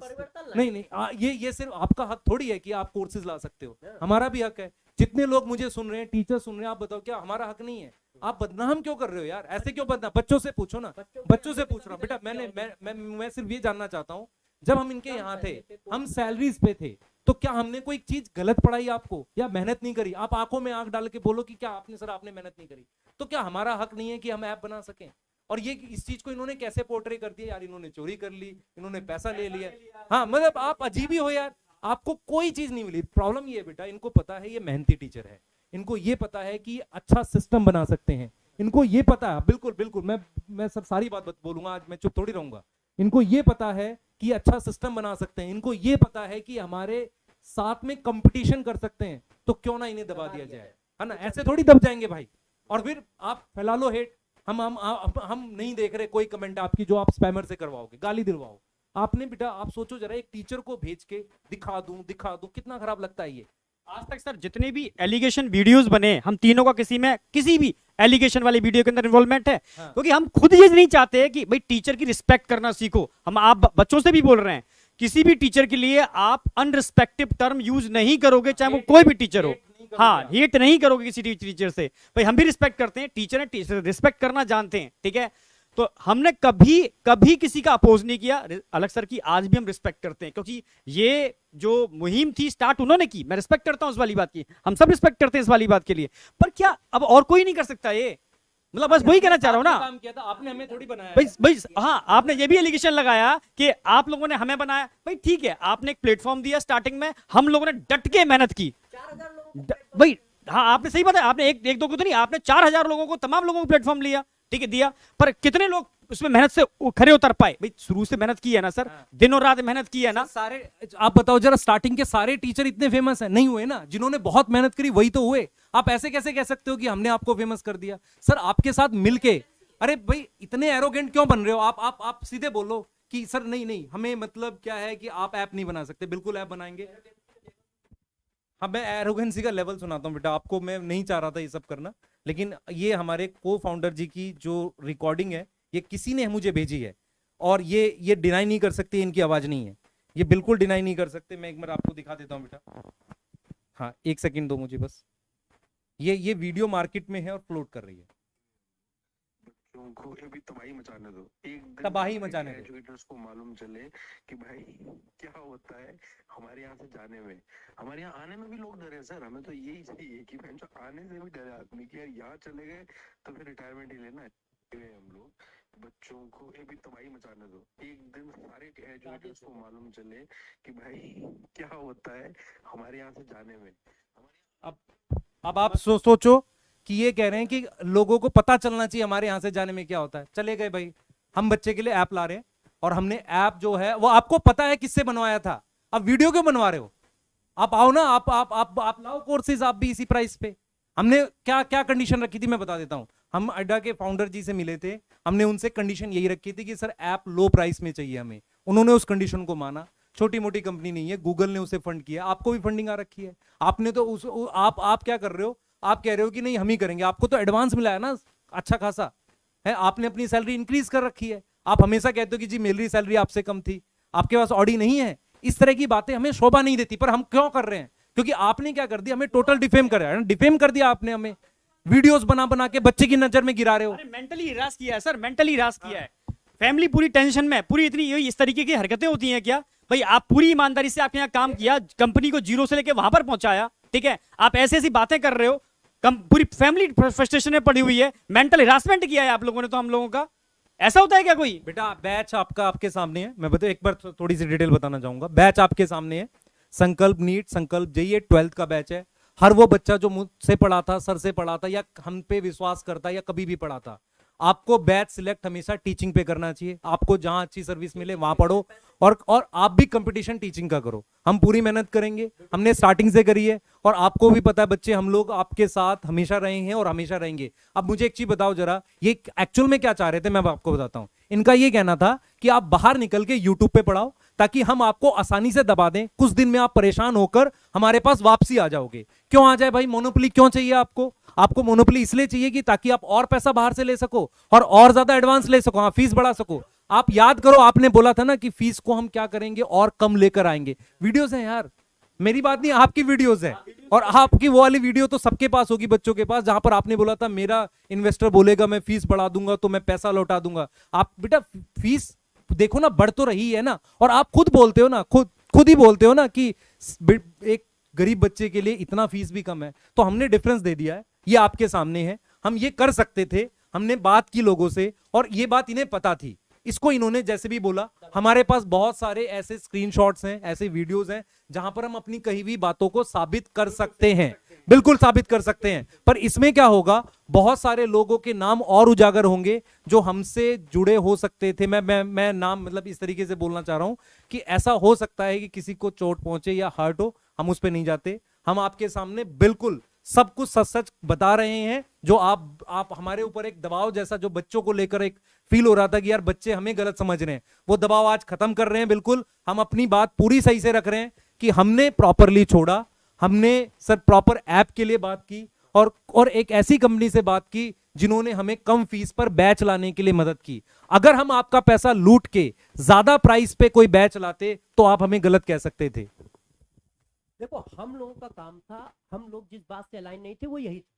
नहीं, ये सिर्फ आपका हक थोड़ी है कि आप कोर्सेज ला सकते हो, हमारा भी हक है। जितने लोग मुझे सुन रहे हैं, टीचर सुन रहे हैं, आप बताओ क्या हमारा हक नहीं है? आप बदनाम क्यों कर रहे हो यार? ऐसे क्यों बदनाम? बच्चों से पूछो ना, बच्चों से पूछ रहा हूँ बेटा। मैं सिर्फ ये जानना चाहता हूँ, जब हम इनके यहाँ थे, हम सैलरीज पे थे, तो क्या हमने कोई चीज गलत पढ़ाई आपको, या मेहनत नहीं करी? आप आंखों में आंख डाल के बोलो कि क्या आपने मेहनत नहीं करी। तो क्या हमारा हक नहीं है कि हम ऐप बना सकें? और ये इस चीज को इन्होंने कैसे पोर्ट्रे कर दिया यार, इन्होंने चोरी कर ली, इन्होंने पैसा ले लिया। हाँ मतलब आप अजीब ही हो यार, आपको कोई चीज नहीं मिली। प्रॉब्लम ये है बेटा, इनको पता है ये मेहनती टीचर है, इनको ये पता है कि अच्छा सिस्टम बना सकते हैं, इनको ये पता है। बिल्कुल बिल्कुल, मैं सर सारी बात बोलूंगा आज, मैं चुप थोड़ी रहूंगा। इनको ये पता है कि अच्छा सिस्टम बना सकते हैं, इनको ये पता है कि हमारे साथ में कंपटीशन कर सकते हैं, तो क्यों ना इन्हें दबा दिया जाए, है ना? ऐसे थोड़ी दब जाएंगे भाई। और फिर आप फैला लो हेट। हम नहीं देख रहे कोई कमेंट आपकी जो आप स्पैमर से करवाओगे, गाली दिलवाओ। आपने बेटा आप सोचो जरा, एक टीचर को भेज के दिखा दूं, कितना खराब लगता है ये। आज तक सर जितने भी एलिगेशन वीडियोस बने, हम तीनों का किसी भी एलिगेशन वाली वीडियो के अंदर इन्वॉल्वमेंट है, क्योंकि हम खुद ये नहीं चाहते कि भाई टीचर की रिस्पेक्ट करना सीखो। हम आप बच्चों से भी बोल रहे हैं, किसी भी टीचर के लिए आप अनरिस्पेक्टिव टर्म यूज नहीं करोगे, चाहे वो कोई भी टीचर हो। हाँ, हेट नहीं करोगे किसी टीचर से। भाई हम भी रिस्पेक्ट करते हैं, टीचर है, टीचर रिस्पेक्ट करना जानते हैं, ठीक है। तो हमने कभी किसी का अपोज नहीं किया। अलग सर की आज भी हम रिस्पेक्ट करते हैं, क्योंकि ये जो मुहिम थी स्टार्ट उन्होंने की, मैं रिस्पेक्ट करता हूं उस वाली बात की, हम सब रिस्पेक्ट करते हैं इस वाली बात के लिए। पर क्या अब और कोई नहीं कर सकता ये? मतलब बस वही कहना चाह रहा हूं ना, काम किया था आपने, हमें थोड़ी बनाया। भाई हाँ, आपने ये भी एलिगेशन लगाया कि आप लोगों ने हमें बनाया। भाई ठीक है, आपने एक प्लेटफॉर्म दिया स्टार्टिंग में, हम लोगों ने डट के मेहनत की। 4000 लोगों भाई हाँ, आपने सही बताया, आपने एक दो को तो नहीं, आपने 4000 लोगों को, तमाम लोगों को प्लेटफॉर्म लिया, ठीक है, दिया। पर कितने लोग उसमें मेहनत से खरे उतर पाए? भाई शुरू से मेहनत की है ना सर, दिन और रात मेहनत की है ना। सारे आप बताओ जरा, स्टार्टिंग के सारे टीचर इतने फेमस हैं? नहीं हुए ना। जिन्होंने बहुत मेहनत करी वही तो हुए। आप ऐसे कैसे कह सकते हो कि हमने आपको फेमस कर दिया? सर आपके साथ मिलके, अरे भाई इतने एरोगेंट क्यों बन रहे हो आप सीधे बोलो कि सर नहीं हमें मतलब क्या है कि आप ऐप नहीं बना सकते। बिल्कुल ऐप बनाएंगे। हाँ, मैं एरोगेंसी का लेवल सुनाता हूँ बेटा आपको। मैं नहीं चाह रहा था ये सब करना, लेकिन ये हमारे को फाउंडर जी की जो रिकॉर्डिंग है, ये किसी ने मुझे भेजी है, और ये डिनाई नहीं कर सकते इनकी आवाज नहीं है, ये बिल्कुल डिनाई नहीं कर सकते। मैं एक बार आपको दिखा देता हूँ बेटा, हाँ एक सेकंड दो मुझे बस। ये वीडियो मार्केट में है और फ्लोट कर रही है। बच्चों को अभी तबाही मचाने दो, एक दिन तबाही हमारे मचाने दो। एजुकेटर्स को मालूम चले कि भाई क्या होता है हमारे यहाँ से जाने में। हमारे यहाँ आने में भी लोग डरे हैं सर, हमें तो यही चाहिए कि जो आने से भी डरे आदमी कि यार यहाँ चले गए तो फिर रिटायरमेंट ही लेना है हम लोग। बच्चों को अभी तबाही मचाने दो, एक दिन सारे एजुकेटर्स को मालूम चले कि भाई क्या होता है हमारे यहाँ से जाने में। अब आप सोचो कि ये कह रहे हैं कि लोगों को पता चलना चाहिए हमारे यहाँ से जाने में क्या होता है। चले गए भाई, हम बच्चे के लिए ऐप ला रहे हैं और हमने ऐप जो है वो आपको पता है किससे बनवाया था, अब वीडियो क्यों बनवा रहे हो? आप आओ ना, आप लाओ कोर्सेज, आप भी इसी प्राइस पे। हमने क्या क्या कंडीशन रखी थी मैं बता देता हूं। हम अड्डा के फाउंडर जी से मिले थे, हमने उनसे कंडीशन यही रखी थी कि सर ऐप लो प्राइस में चाहिए हमें। उन्होंने उस कंडीशन को माना। छोटी मोटी कंपनी नहीं है, गूगल ने उसे फंड किया, आपको भी फंडिंग आ रखी है। आपने तो आप क्या कर रहे हो, आप कह रहे हो कि नहीं हम ही करेंगे, आपको तो एडवांस मिला है ना अच्छा खासा है, आपने अपनी सैलरी इंक्रीज कर रखी है। आप हमेशा कहते हो कि जी मेरी सैलरी आपसे कम थी, आपके पास ऑडी नहीं है। इस तरह की बातें हमें शोभा नहीं देती, पर हम क्यों कर रहे हैं? क्योंकि आपने क्या कर दिया, हमें टोटल डिफेम कर डिफेम कर दिया आपने, हमें वीडियोस बना बना के बच्चे की नजर में गिरा रहे हो। अरे मेंटली हिरास किया है सर, मेंटली हिरास किया है। फैमिली पूरी टेंशन में, पूरी इतनी यही इस तरीके की हरकतें होती हैं क्या भाई? आप पूरी ईमानदारी से आपके यहाँ काम किया, कंपनी को जीरो से लेके वहां पर पहुंचाया, ठीक है? आप ऐसी ऐसी बातें कर रहे हो, पूरी फैमिली फ्रस्ट्रेशन में पड़ी हुई है, मेंटल हिरासमेंट किया है आप लोगों ने तो हम लोगों का। ऐसा होता है क्या कोई? बेटा बैच आपका आपके सामने है, मैं बता एक बार थोड़ी सी डिटेल बताना चाहूंगा। बैच आपके सामने है, संकल्प नीट, संकल्प जेईई 12th का बैच है। हर वो बच्चा जो मुझसे पढ़ा था, सर से पढ़ा था, या हम पे विश्वास करता या कभी भी पढ़ा था, आपको बैच सिलेक्ट हमेशा टीचिंग पे करना चाहिए। आपको जहां अच्छी सर्विस मिले वहां पढ़ो, और आप भी कंपटीशन टीचिंग का करो। हम पूरी मेहनत करेंगे, हमने स्टार्टिंग से करी है, और आपको भी पता है बच्चे हम लोग आपके साथ हमेशा रहे हैं और हमेशा रहेंगे। अब मुझे एक चीज बताओ जरा, ये एक्चुअल में क्या चाह रहे थे मैं आपको बताता हूं। इनका ये कहना था कि आप बाहर निकल के यूट्यूब पे पढ़ाओ ताकि हम आपको आसानी से दबा दें, कुछ दिन में आप परेशान होकर हमारे पास वापसी आ जाओगे। क्यों आ जाए भाई? मोनोपोली क्यों चाहिए आपको? आपको मोनोपोली इसलिए चाहिए कि ताकि आप और पैसा बाहर से ले सको और ज्यादा एडवांस ले सको, फीस बढ़ा सको। आप याद करो, आपने बोला था ना कि फीस को हम क्या करेंगे और कम लेकर आएंगे। वीडियोस हैं यार, मेरी बात नहीं, आपकी वीडियोस है। और आपकी वो वाली वीडियो तो सबके पास होगी, बच्चों के पास, जहां पर आपने बोला था मेरा इन्वेस्टर बोलेगा मैं फीस बढ़ा दूंगा तो मैं पैसा लौटा दूंगा। आप बेटा फीस देखो ना, बढ़ तो रही है ना। और आप खुद बोलते हो ना, खुद ही बोलते हो ना कि एक गरीब बच्चे के लिए इतना फीस भी कम है। तो हमने डिफरेंस दे दिया है, ये आपके सामने है। हम ये कर सकते थे, हमने बात की लोगों से और ये बात इन्हें पता थी। इसको इन्होंने जैसे भी बोला, हमारे पास बहुत सारे ऐसे स्क्रीनशॉट्स हैं, ऐसे वीडियोस हैं जहां पर हम अपनी कही हुई बातों को साबित कर सकते हैं, बिल्कुल साबित कर सकते हैं। पर इसमें क्या होगा, बहुत सारे लोगों के नाम और उजागर होंगे जो हमसे जुड़े हो सकते थे। मैं नाम मतलब इस तरीके से बोलना चाह रहा हूं कि ऐसा हो सकता है कि किसी को चोट पहुंचे या हर्ट हो, हम उस पर नहीं जाते। हम आपके सामने बिल्कुल सब कुछ सच सच बता रहे हैं। जो आप हमारे ऊपर एक दबाव जैसा जो बच्चों को लेकर एक फील हो रहा था कि यार बच्चे हमें गलत समझ रहे हैं, वो दबाव आज खत्म कर रहे हैं। बिल्कुल हम अपनी बात पूरी सही से रख रहे हैं कि हमने प्रॉपरली छोड़ा, हमने सर प्रॉपर ऐप के लिए बात की और एक ऐसी कंपनी से बात की जिन्होंने हमें कम फीस पर बैच लाने के लिए मदद की। अगर हम आपका पैसा लूट के ज्यादा प्राइस पे कोई बैच लाते तो आप हमें गलत कह सकते थे। देखो हम लोगों का काम था, हम लोग जिस बात से अलाइन नहीं थे वो यही था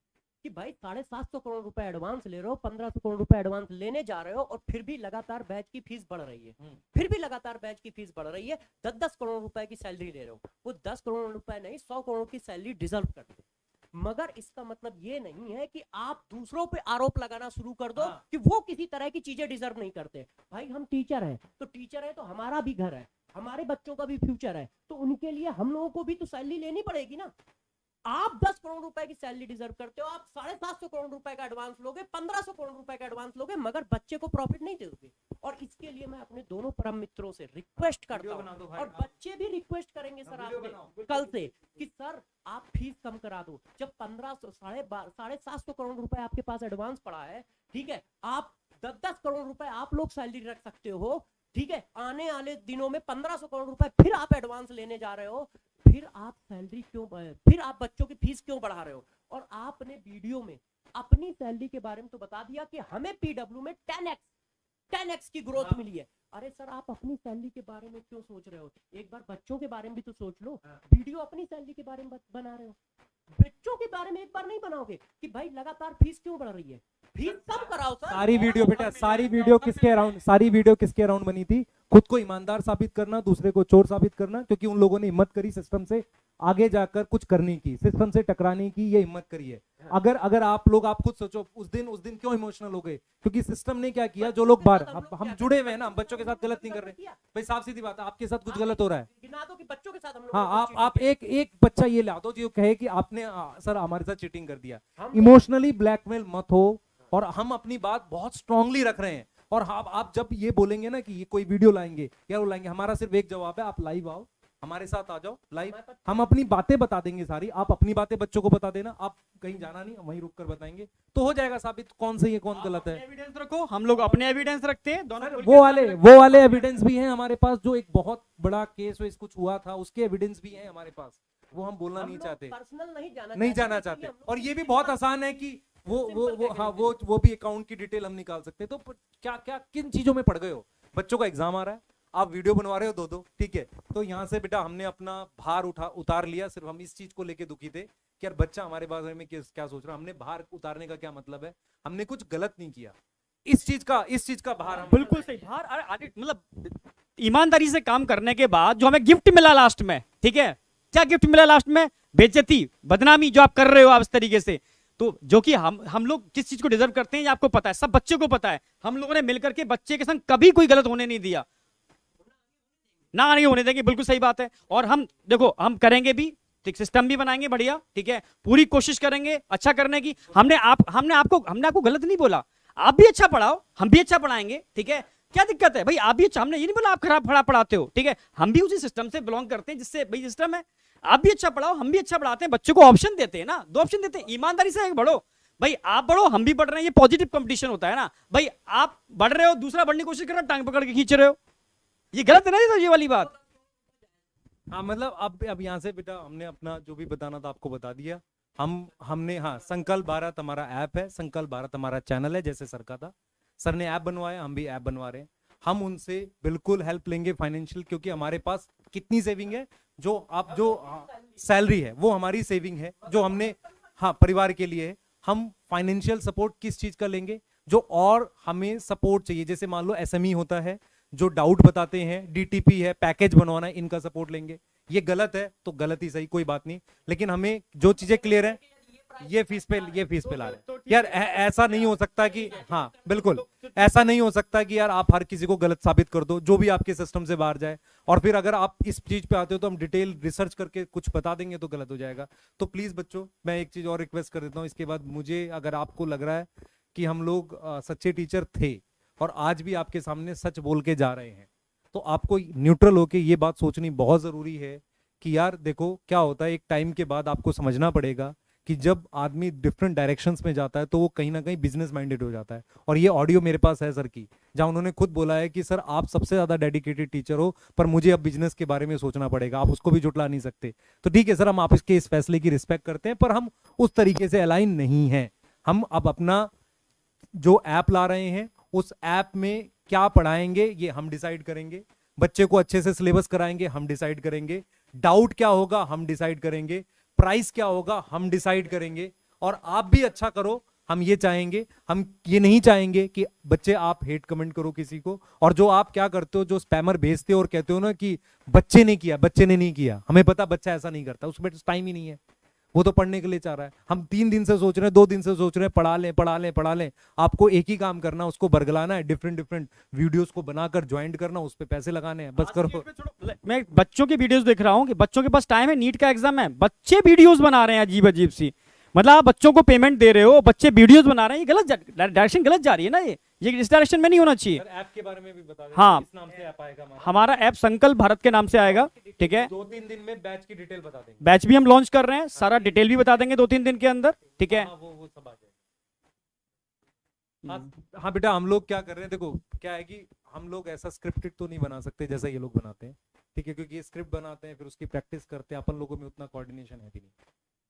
कि भाई 750 करोड़ रुपए एडवांस ले रहे हो, 1500 करोड़ रुपए एडवांस लेने जा रहे हो और फिर भी लगातार बैच की फीस बढ़ रही है, फिर भी लगातार बैच की फीस बढ़ रही है। 10-10 करोड़ रुपए की सैलरी ले रहे हो, वो 10 करोड़ रुपए नहीं 100 करोड़ की सैलरी डिजर्व करते हो। मगर इसका मतलब ये नहीं है कि आप दूसरों पे आरोप लगाना शुरू कर दो कि वो किसी तरह की चीजें डिजर्व नहीं करते। भाई हम टीचर हैं तो टीचर है तो हमारा भी घर है, हमारे बच्चों का भी फ्यूचर है, तो उनके लिए हम लोगों को भी तो सैलरी लेनी पड़ेगी ना। आप 10 करोड़ रुपए की सैलरी डिजर्व करते हो, आप 750 करोड़ रुपए का एडवांस लोगे, 1500 करोड़ रुपए का एडवांस लोगे, मगर बच्चे को प्रॉफिट नहीं दोगे। और इसके लिए मैं अपने दोनों परम मित्रों से रिक्वेस्ट करता हूं और बच्चे भी रिक्वेस्ट करेंगे सर आपसे कल से कि सर आप फीस कम करा दो। जब 750 करोड़ रुपए आपके पास एडवांस पड़ा है, ठीक है, आप 10-10 करोड़ रुपए आप लोग सैलरी रख सकते हो, ठीक है, आने वाले दिनों में 1500 करोड़ रुपए फिर आप एडवांस लेने जा रहे हो, फिर आप सैलरी क्यों, फिर आप बच्चों की फीस क्यों बढ़ा रहे हो? और आपने वीडियो में अपनी सैलरी के बारे में तो बता दिया कि हमें पीडब्ल्यू में 10x की ग्रोथ मिली है। अरे सर आप अपनी सैलरी के बारे में क्यों सोच रहे हो? एक बार बच्चों के बारे में भी तो सोच लो। वीडियो अपनी सैलरी के बारे में बना रहे हो, बच्चों के बारे में एक बार नहीं बनाओगे कि भाई लगातार फीस क्यों बढ़ रही है? फीस कम कराओ सर। सारी वीडियो बेटा, सारी वीडियो किसके अराउंड बनी थी? खुद को ईमानदार साबित करना, दूसरे को चोर साबित करना, क्योंकि उन लोगों ने हिम्मत करी सिस्टम से आगे जाकर कुछ करने की, सिस्टम से टकराने की, ये हिम्मत करी है। अगर आप लोग, आप खुद सोचो उस दिन क्यों इमोशनल हो गए? क्योंकि सिस्टम ने क्या किया, जो लोग बाहर, अब हम जुड़े हुए हैं ना, हम बच्चों के साथ गलत नहीं कर रहे भाई, साफ सीधी बात है, आपके साथ कुछ गलत हो रहा है। गिना दो कि बच्चों के साथ हम लोग हाँ, आप एक बच्चा ये ला दो जो कहे कि आपने सर हमारे साथ चीटिंग कर दिया। इमोशनली ब्लैकमेल मत हो, और हम अपनी बात बहुत स्ट्रांगली रख रहे हैं। और आप जब ये बोलेंगे ना कि ये कोई वीडियो लाएंगे या वो लाएंगे, हमारा सिर्फ एक जवाब है, आप लाइव आओ, हमारे साथ आ जाओ लाइव, हम अपनी बातें बता देंगे सारी। आप अपनी बातें बच्चों को बता देना, आप कहीं जाना नहीं, वहीं रुक कर बताएंगे, तो हो जाएगा साबित कौन सही है कौन गलत है। एविडेंस रखो, हम लोग अपने एविडेंस रखते हैं दोनों। वो वाले एविडेंस भी हैं हमारे पास, जो एक बहुत बड़ा केस वेस कुछ हुआ था, उसके एविडेंस भी हैं हमारे पास, वो हम बोलना नहीं चाहते, पर्सनल नहीं जाना चाहते। और ये भी बहुत आसान है कि वो भी अकाउंट की डिटेल हम निकाल सकते हैं। तो क्या किन चीजों में पड़ गए हो? बच्चों का एग्जाम आ रहा है, आप वीडियो बनवा रहे हो दो, ठीक है, तो यहाँ से बेटा हमने अपना भार उतार लिया। सिर्फ हम इस चीज को लेके दुखी थे कि यार बच्चा हमारे बारे में क्या सोच रहा है। हमने भार उतारने का क्या मतलब है, हमने कुछ गलत नहीं किया। इस चीज का भार हम, बिल्कुल सही भार। अरे मतलब ईमानदारी से काम करने के बाद जो हमें गिफ्ट मिला लास्ट में, ठीक है, क्या गिफ्ट मिला लास्ट में? बेइज्जती, बदनामी जो आप कर रहे हो आप इस तरीके से। तो जो कि हम लोग किस चीज को डिजर्व करते हैं ये आपको पता है, सब बच्चे को पता है। हम लोगों ने मिलकर के बच्चे के संग कभी कोई गलत होने नहीं दिया, ना नहीं होने देंगे, बिल्कुल सही बात है। और हम देखो, हम करेंगे भी, ठीक, सिस्टम भी बनाएंगे बढ़िया, ठीक है, पूरी कोशिश करेंगे अच्छा करने की। हमने आपको गलत नहीं बोला, आप भी अच्छा पढ़ाओ, हम भी अच्छा पढ़ाएंगे, ठीक है, क्या दिक्कत है भाई? आप भी अच्छा, हमने ये नहीं बोला आप खराब पढ़ाते हो, ठीक है, हम भी उसी सिस्टम से बिलोंग करते हैं जिससे भाई सिस्टम है। आप भी अच्छा पढ़ाओ, हम भी अच्छा पढ़ाते हैं, बच्चों को ऑप्शन देते हैं ना, 2 ऑप्शन देते हैं, ईमानदारी से बढ़ो भाई, आप बढ़ो हम भी बढ़ रहे हैं, ये पॉजिटिव कंपटीशन होता है ना भाई। आप बढ़ रहे हो, दूसरा बढ़ने की कोशिश कर रहा है, टांग पकड़ के खींच रहे हो, ये गलत है ना, ये वाली बात। हाँ मतलब अब यहाँ से बेटा हमने अपना जो भी बताना था आपको बता दिया। हमने हाँ, संकल्प भारत हमारा ऐप है, संकल्प भारत हमारा चैनल है, जैसे सर का था, सर ने ऐप बनवाया, हम भी ऐप बनवा रहे हैं। हम उनसे बिल्कुल हेल्प लेंगे फाइनेंशियल, क्योंकि हमारे पास कितनी सेविंग है, जो सैलरी है वो हमारी सेविंग है, जो हमने हाँ परिवार के लिए है। हम फाइनेंशियल सपोर्ट किस चीज का लेंगे, जो और हमें सपोर्ट चाहिए, जैसे मान लो एसएमई होता है, जो डाउट बताते हैं, डीटीपी है, पैकेज बनवाना है, इनका सपोर्ट लेंगे। ये गलत है तो गलत ही सही, कोई बात नहीं, लेकिन हमें जो चीजें क्लियर है, ये फीस पे ला रहे हैं यार। ऐसा नहीं हो सकता कि, हाँ बिल्कुल ऐसा नहीं हो सकता कि यार आप हर किसी को गलत साबित कर दो, जो भी आपके सिस्टम से बाहर जाए। और फिर अगर आप इस चीज पे आते हो तो हम डिटेल रिसर्च करके कुछ बता देंगे तो गलत हो जाएगा। तो प्लीज बच्चों, मैं एक चीज और रिक्वेस्ट कर देता हूँ, इसके बाद मुझे, अगर आपको लग रहा है कि हम लोग सच्चे टीचर थे और आज भी आपके सामने सच बोल के जा रहे हैं, तो आपको न्यूट्रल होके ये बात सोचनी बहुत जरूरी है कि यार देखो क्या होता है, एक टाइम के बाद आपको समझना पड़ेगा कि जब आदमी डिफरेंट डायरेक्शंस में जाता है तो वो कहीं ना कहीं बिजनेस माइंडेड हो जाता है। और ये ऑडियो मेरे पास है सर की, जहां उन्होंने खुद बोला है कि सर आप सबसे ज्यादा डेडिकेटेड टीचर हो, पर मुझे अब बिजनेस के बारे में सोचना पड़ेगा, आप उसको भी जुटला नहीं सकते। तो ठीक है सर, हम आपके इस फैसले की रिस्पेक्ट करते हैं, पर हम उस तरीके से अलाइन नहीं है। हम अब अपना जो ऐप ला रहे हैं, उस ऐप में क्या पढ़ाएंगे ये हम डिसाइड करेंगे, बच्चे को अच्छे से सिलेबस कराएंगे हम डिसाइड करेंगे, डाउट क्या होगा हम डिसाइड करेंगे, प्राइस क्या होगा हम डिसाइड करेंगे। और आप भी अच्छा करो, हम ये चाहेंगे, हम ये नहीं चाहेंगे कि बच्चे आप हेट कमेंट करो किसी को। और जो आप क्या करते हो, जो स्पैमर भेजते हो और कहते हो ना कि बच्चे ने किया, बच्चे ने नहीं किया, हमें पता बच्चा ऐसा नहीं करता, उसमें टाइम ही नहीं है, वो तो पढ़ने के लिए चाह रहा है। हम 3 दिन से सोच रहे हैं, 2 दिन से सोच रहे हैं, पढ़ा लें। आपको एक ही काम करना, उसको बरगलाना है, डिफरेंट वीडियोस को बनाकर ज्वाइंट करना, उस पे पैसे लगाने हैं, बस करो। मैं बच्चों के वीडियोस देख रहा हूँ कि बच्चों के पास टाइम है, नीट का एग्जाम है, बच्चे वीडियोस बना रहे हैं अजीब अजीब सी। मतलब आप बच्चों को पेमेंट दे रहे हो, बच्चे वीडियोस बना रहे हैं, ये गलत डायरेक्शन गलत जा रही है ना, ये इस डायरेक्शन में नहीं होना चाहिए। ऐप के बारे में भी बता दें, हाँ, किस नाम से ऐप आएगा हमारा ऐप संकल्प भारत के नाम से आएगा, ठीक है। 2-3 दिन में बैच की डिटेल बता देंगे, बैच भी हम लॉन्च कर रहे हैं, सारा डिटेल भी बता देंगे 2-3 दिन के अंदर, ठीक है। वो सब आ जाएगा। हाँ बेटा, हम लोग क्या कर रहे हैं, देखो क्या है कि हम लोग ऐसा स्क्रिप्टेड तो नहीं बना सकते जैसा ये लोग बनाते हैं, ठीक है, क्योंकि ये स्क्रिप्ट बनाते हैं फिर उसकी प्रैक्टिस करते हैं, अपन लोगों में उतना कोऑर्डिनेशन है भी नहीं।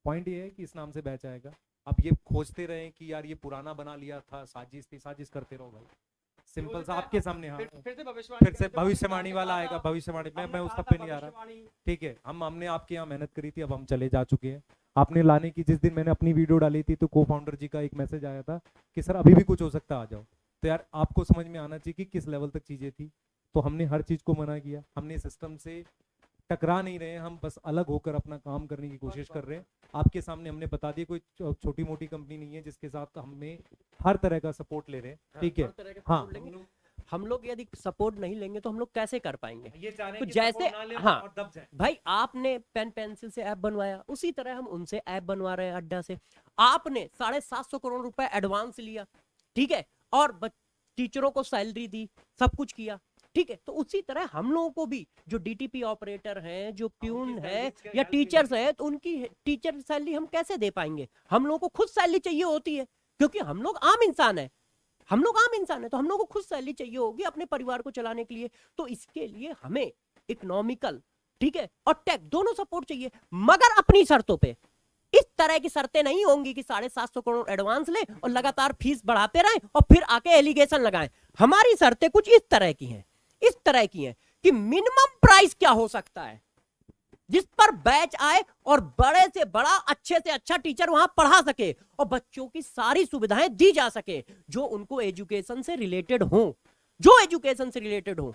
पॉइंट ये है कि इस नाम से बैच आएगा। अब ये खोजते रहे कि यार ये पुराना बना लिया था, साजिश थी, साजिश करते रहो भाई, सिंपल सा आपके सामने। हाँ, फिर से भविष्यवाणी फिर से भविष्यवाणी वाला आएगा, भविष्यवाणी मैं उस सब पे नहीं आ रहा। ठीक है, हमने आपके यहाँ मेहनत करी थी, अब हम चले जा चुके हैं। आपने लाने की जिस दिन मैंने अपनी वीडियो डाली थी तो को फाउंडर जी का एक मैसेज आया था कि सर अभी भी कुछ हो सकता है, आ जाओ। तो यार आपको समझ में आना चाहिए कि किस लेवल तक चीजें थी। तो हमने हर चीज को मना किया, हमने सिस्टम से टकरा नहीं रहे हैं, हम बस अलग होकर अपना काम करने की कोशिश कर रहे हैं। आपके सामने हमने बता दिया, कोई छोटी मोटी कंपनी नहीं है जिसके साथ हमें हर तरह का सपोर्ट ले रहे हैं। ठीक है, हाँ, हम लोग यदि सपोर्ट नहीं लेंगे तो हम लोग कैसे कर पाएंगे? ये चाह रहे तो हैं कि जैसे support ना लें हाँ और दब जाएं। भाई, आपने पेन पेंसिल से ऐप बनवाया, उसी तरह हम उनसे ऐप बनवा रहे हैं अड्डा से। आपने 750 करोड़ रुपए एडवांस लिया, ठीक है, और टीचरों को सैलरी दी, सब कुछ किया, ठीक है। तो उसी तरह हम लोगों को भी जो डीटीपी ऑपरेटर हैं, जो प्यून है या टीचर्स है, तो उनकी टीचर सैलरी हम कैसे दे पाएंगे? हम लोगों को खुद सैलरी चाहिए होती है, क्योंकि हम लोग आम इंसान है, हम लोग आम इंसान है, तो हम लोग को खुद सैलरी चाहिए होगी अपने परिवार को चलाने के लिए। तो इसके लिए हमें इकोनॉमिकल, ठीक है, और टेक दोनों सपोर्ट चाहिए, मगर अपनी शर्तों पे। इस तरह की शर्तें नहीं होंगी कि 750 करोड़ एडवांस ले और लगातार फीस बढ़ाते रहें और फिर आके एलिगेशन लगाएं। हमारी शर्तें कुछ इस तरह की हैं, इस तरह की हैं कि मिनिमम प्राइस क्या हो सकता है जिस पर बैच आए और बड़े से बड़ा, अच्छे से अच्छा टीचर वहां पढ़ा सके और बच्चों की सारी सुविधाएं दी जा सके जो उनको एजुकेशन से रिलेटेड हो, जो एजुकेशन से रिलेटेड हो,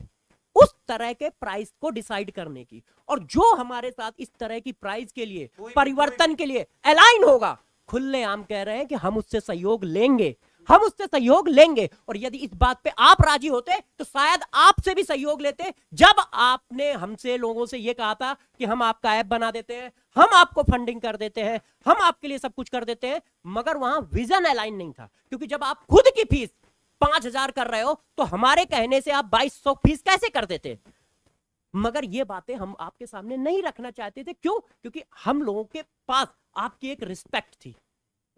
उस तरह के प्राइस को डिसाइड करने की। और जो हमारे साथ इस तरह की प्राइस के लिए, परिवर्तन के लिए अलाइन होगा, खुलेआम कह रहे हैं कि हम उससे सहयोग लेंगे, हम उससे सहयोग लेंगे। और यदि इस बात पे आप राजी होते तो शायद आपसे भी सहयोग लेते। जब आपने हमसे, लोगों से ये कहा था कि हम आपका ऐप बना देते हैं, हम आपको फंडिंग कर देते हैं, हम आपके लिए सब कुछ कर देते हैं, मगर वहां विजन अलाइन नहीं था। क्योंकि जब आप खुद की फीस 5,000 कर रहे हो तो हमारे कहने से आप 2,200 फीस कैसे कर देते? मगर ये बातें हम आपके सामने नहीं रखना चाहते थे। क्यों? क्योंकि हम लोगों के पास आपकी एक रिस्पेक्ट थी,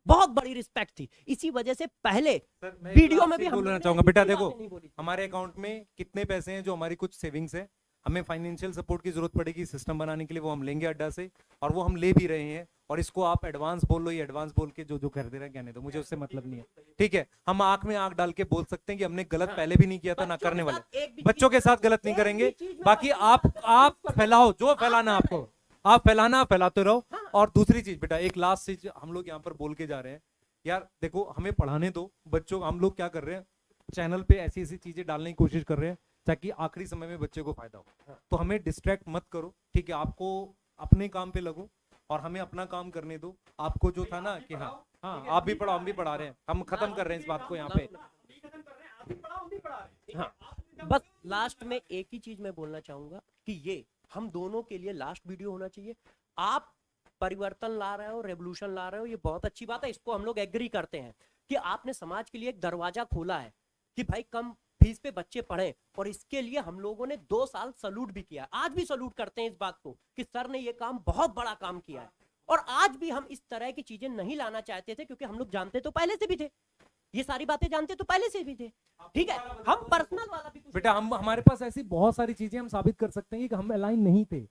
बहुत बड़ी रिस्पेक्ट थी। इसी वजह से पहले वीडियो में भी हम बोलना चाहूंगा, बेटा देखो हमारे अकाउंट में कितने पैसे हैं, जो हमारी कुछ सेविंग्स है, हमें फाइनेंशियल सपोर्ट की जरूरत पड़ेगी सिस्टम बनाने के लिए, वो हम लेंगे अड्डा से, और वो हम ले भी रहे हैं। और इसको आप एडवांस बोल लो, ये एडवांस बोल के जो कर दे रहे हैं कहने दो, मुझे उससे मतलब नहीं है। ठीक है, हम आंख में आंख डाल के बोल सकते हैं कि हमने गलत पहले भी नहीं किया था, ना करने वाले, बच्चों के साथ गलत नहीं करेंगे। बाकी आप फैलाओ, जो फैलाना आपको, आप फैलाते रहो। और दूसरी चीज बेटा, एक लास्ट चीज हम लोग यहाँ पर बोल के जा रहे हैं, यार देखो हमें पढ़ाने दो बच्चों। हम लोग क्या कर रहे हैं, चैनल पे ऐसी ऐसी चीजें डालने की कोशिश कर रहे हैं ताकि आखिरी समय में बच्चे को फायदा हो। तो हमें डिस्ट्रैक्ट मत करो, ठीक है, आपको अपने काम पे लगो और हमें अपना काम करने दो। आपको जो था ना कि हाँ आप भी पढ़ाओ, हम भी पढ़ा रहे हैं, हम खत्म कर रहे हैं इस बात को यहाँ पे। हाँ, बस लास्ट में एक ही चीज मैं बोलना चाहूंगा कि ये हम दोनों के लिए लास्ट वीडियो होना चाहिए। आप परिवर्तन ला रहे हो, रेवोल्यूशन ला रहे हो, ये बहुत अच्छी बात है, इसको हम लोग एग्री करते हैं कि आपने समाज के लिए एक दरवाजा खोला है कि भाई कम फीस पे बच्चे पढ़े। और इसके लिए हम लोगों ने 2 साल सलूट भी किया, आज भी सलूट करते हैं इस बात को कि सर ने ये काम, बहुत बड़ा काम किया है। और आज भी हम इस तरह की चीजें नहीं लाना चाहते थे, क्योंकि हम लोग जानते तो पहले से भी थे, ये सारी बातें जानते तो पहले से भी थे। ठीक है, हम पर्सनल वाला भी बेटा, हम हमारे पास ऐसी बहुत सारी चीजें हम साबित कर सकते हैं कि हम अलाइन नहीं थे,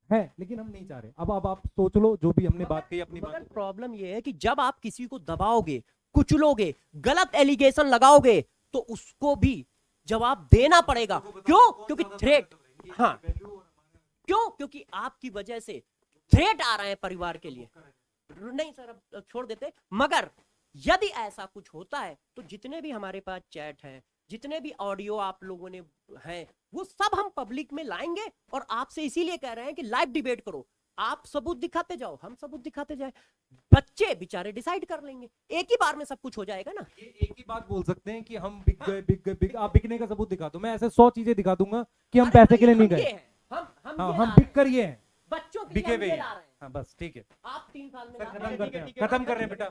है, लेकिन हम नहीं चाह रहे। अब आप सोच लो, जो भी हमने बात कही अपनी बात। प्रॉब्लम ये है कि जब आप किसी को दबाओगे, कुचलोगे, गलत एलिगेशन लगाओगे, तो उसको भी जवाब देना पड़ेगा। क्यों? क्योंकि थ्रेट, हाँ, क्यों? क्योंकि आपकी वजह से थ्रेट आ रहे हैं परिवार के लिए। नहीं सर, अब छोड़ देते। मगर यदि ऐसा कुछ होता है तो जितने भी हमारे पास चैट है, जितने भी ऑडियो आप लोगों ने हैं, वो सब हम पब्लिक में लाएंगे। और आपसे इसीलिए कह रहे हैं कि लाइव डिबेट करो, आप सबूत दिखाते जाओ, हम सबूत दिखाते जाए, बच्चे बेचारे डिसाइड कर लेंगे, एक ही बार में सब कुछ हो जाएगा ना। ये एक ही बात बोल सकते हैं कि हम बिक गए। आप बिकने का सबूत दिखा दो, मैं ऐसे 100 चीजें दिखा दूंगा कि हम पैसे के लिए नहीं गए। हम बिक कर ये हैं, बच्चों के बिके लिए हुए ला रहे हैं। हाँ बस ठीक है, आप 3 साल में खत्म करते हैं, खत्म कर रहे हैं बेटा,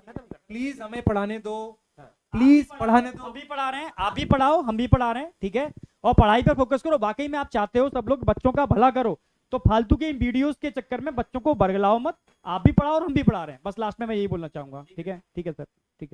प्लीज हमें पढ़ाने दो, प्लीज पढ़ाने दो। हम भी पढ़ा रहे हैं, आप भी पढ़ाओ, हम भी पढ़ा रहे हैं, ठीक है। और पढ़ाई पर फोकस करो। वाकई में आप चाहते हो सब लोग बच्चों का भला करो, तो फालतू के इन वीडियोस के चक्कर में बच्चों को बरगलाओ मत। आप भी पढ़ाओ और हम भी पढ़ा रहे हैं। बस लास्ट में मैं यही बोलना चाहूंगा। ठीक है, ठीक है सर, ठीक है।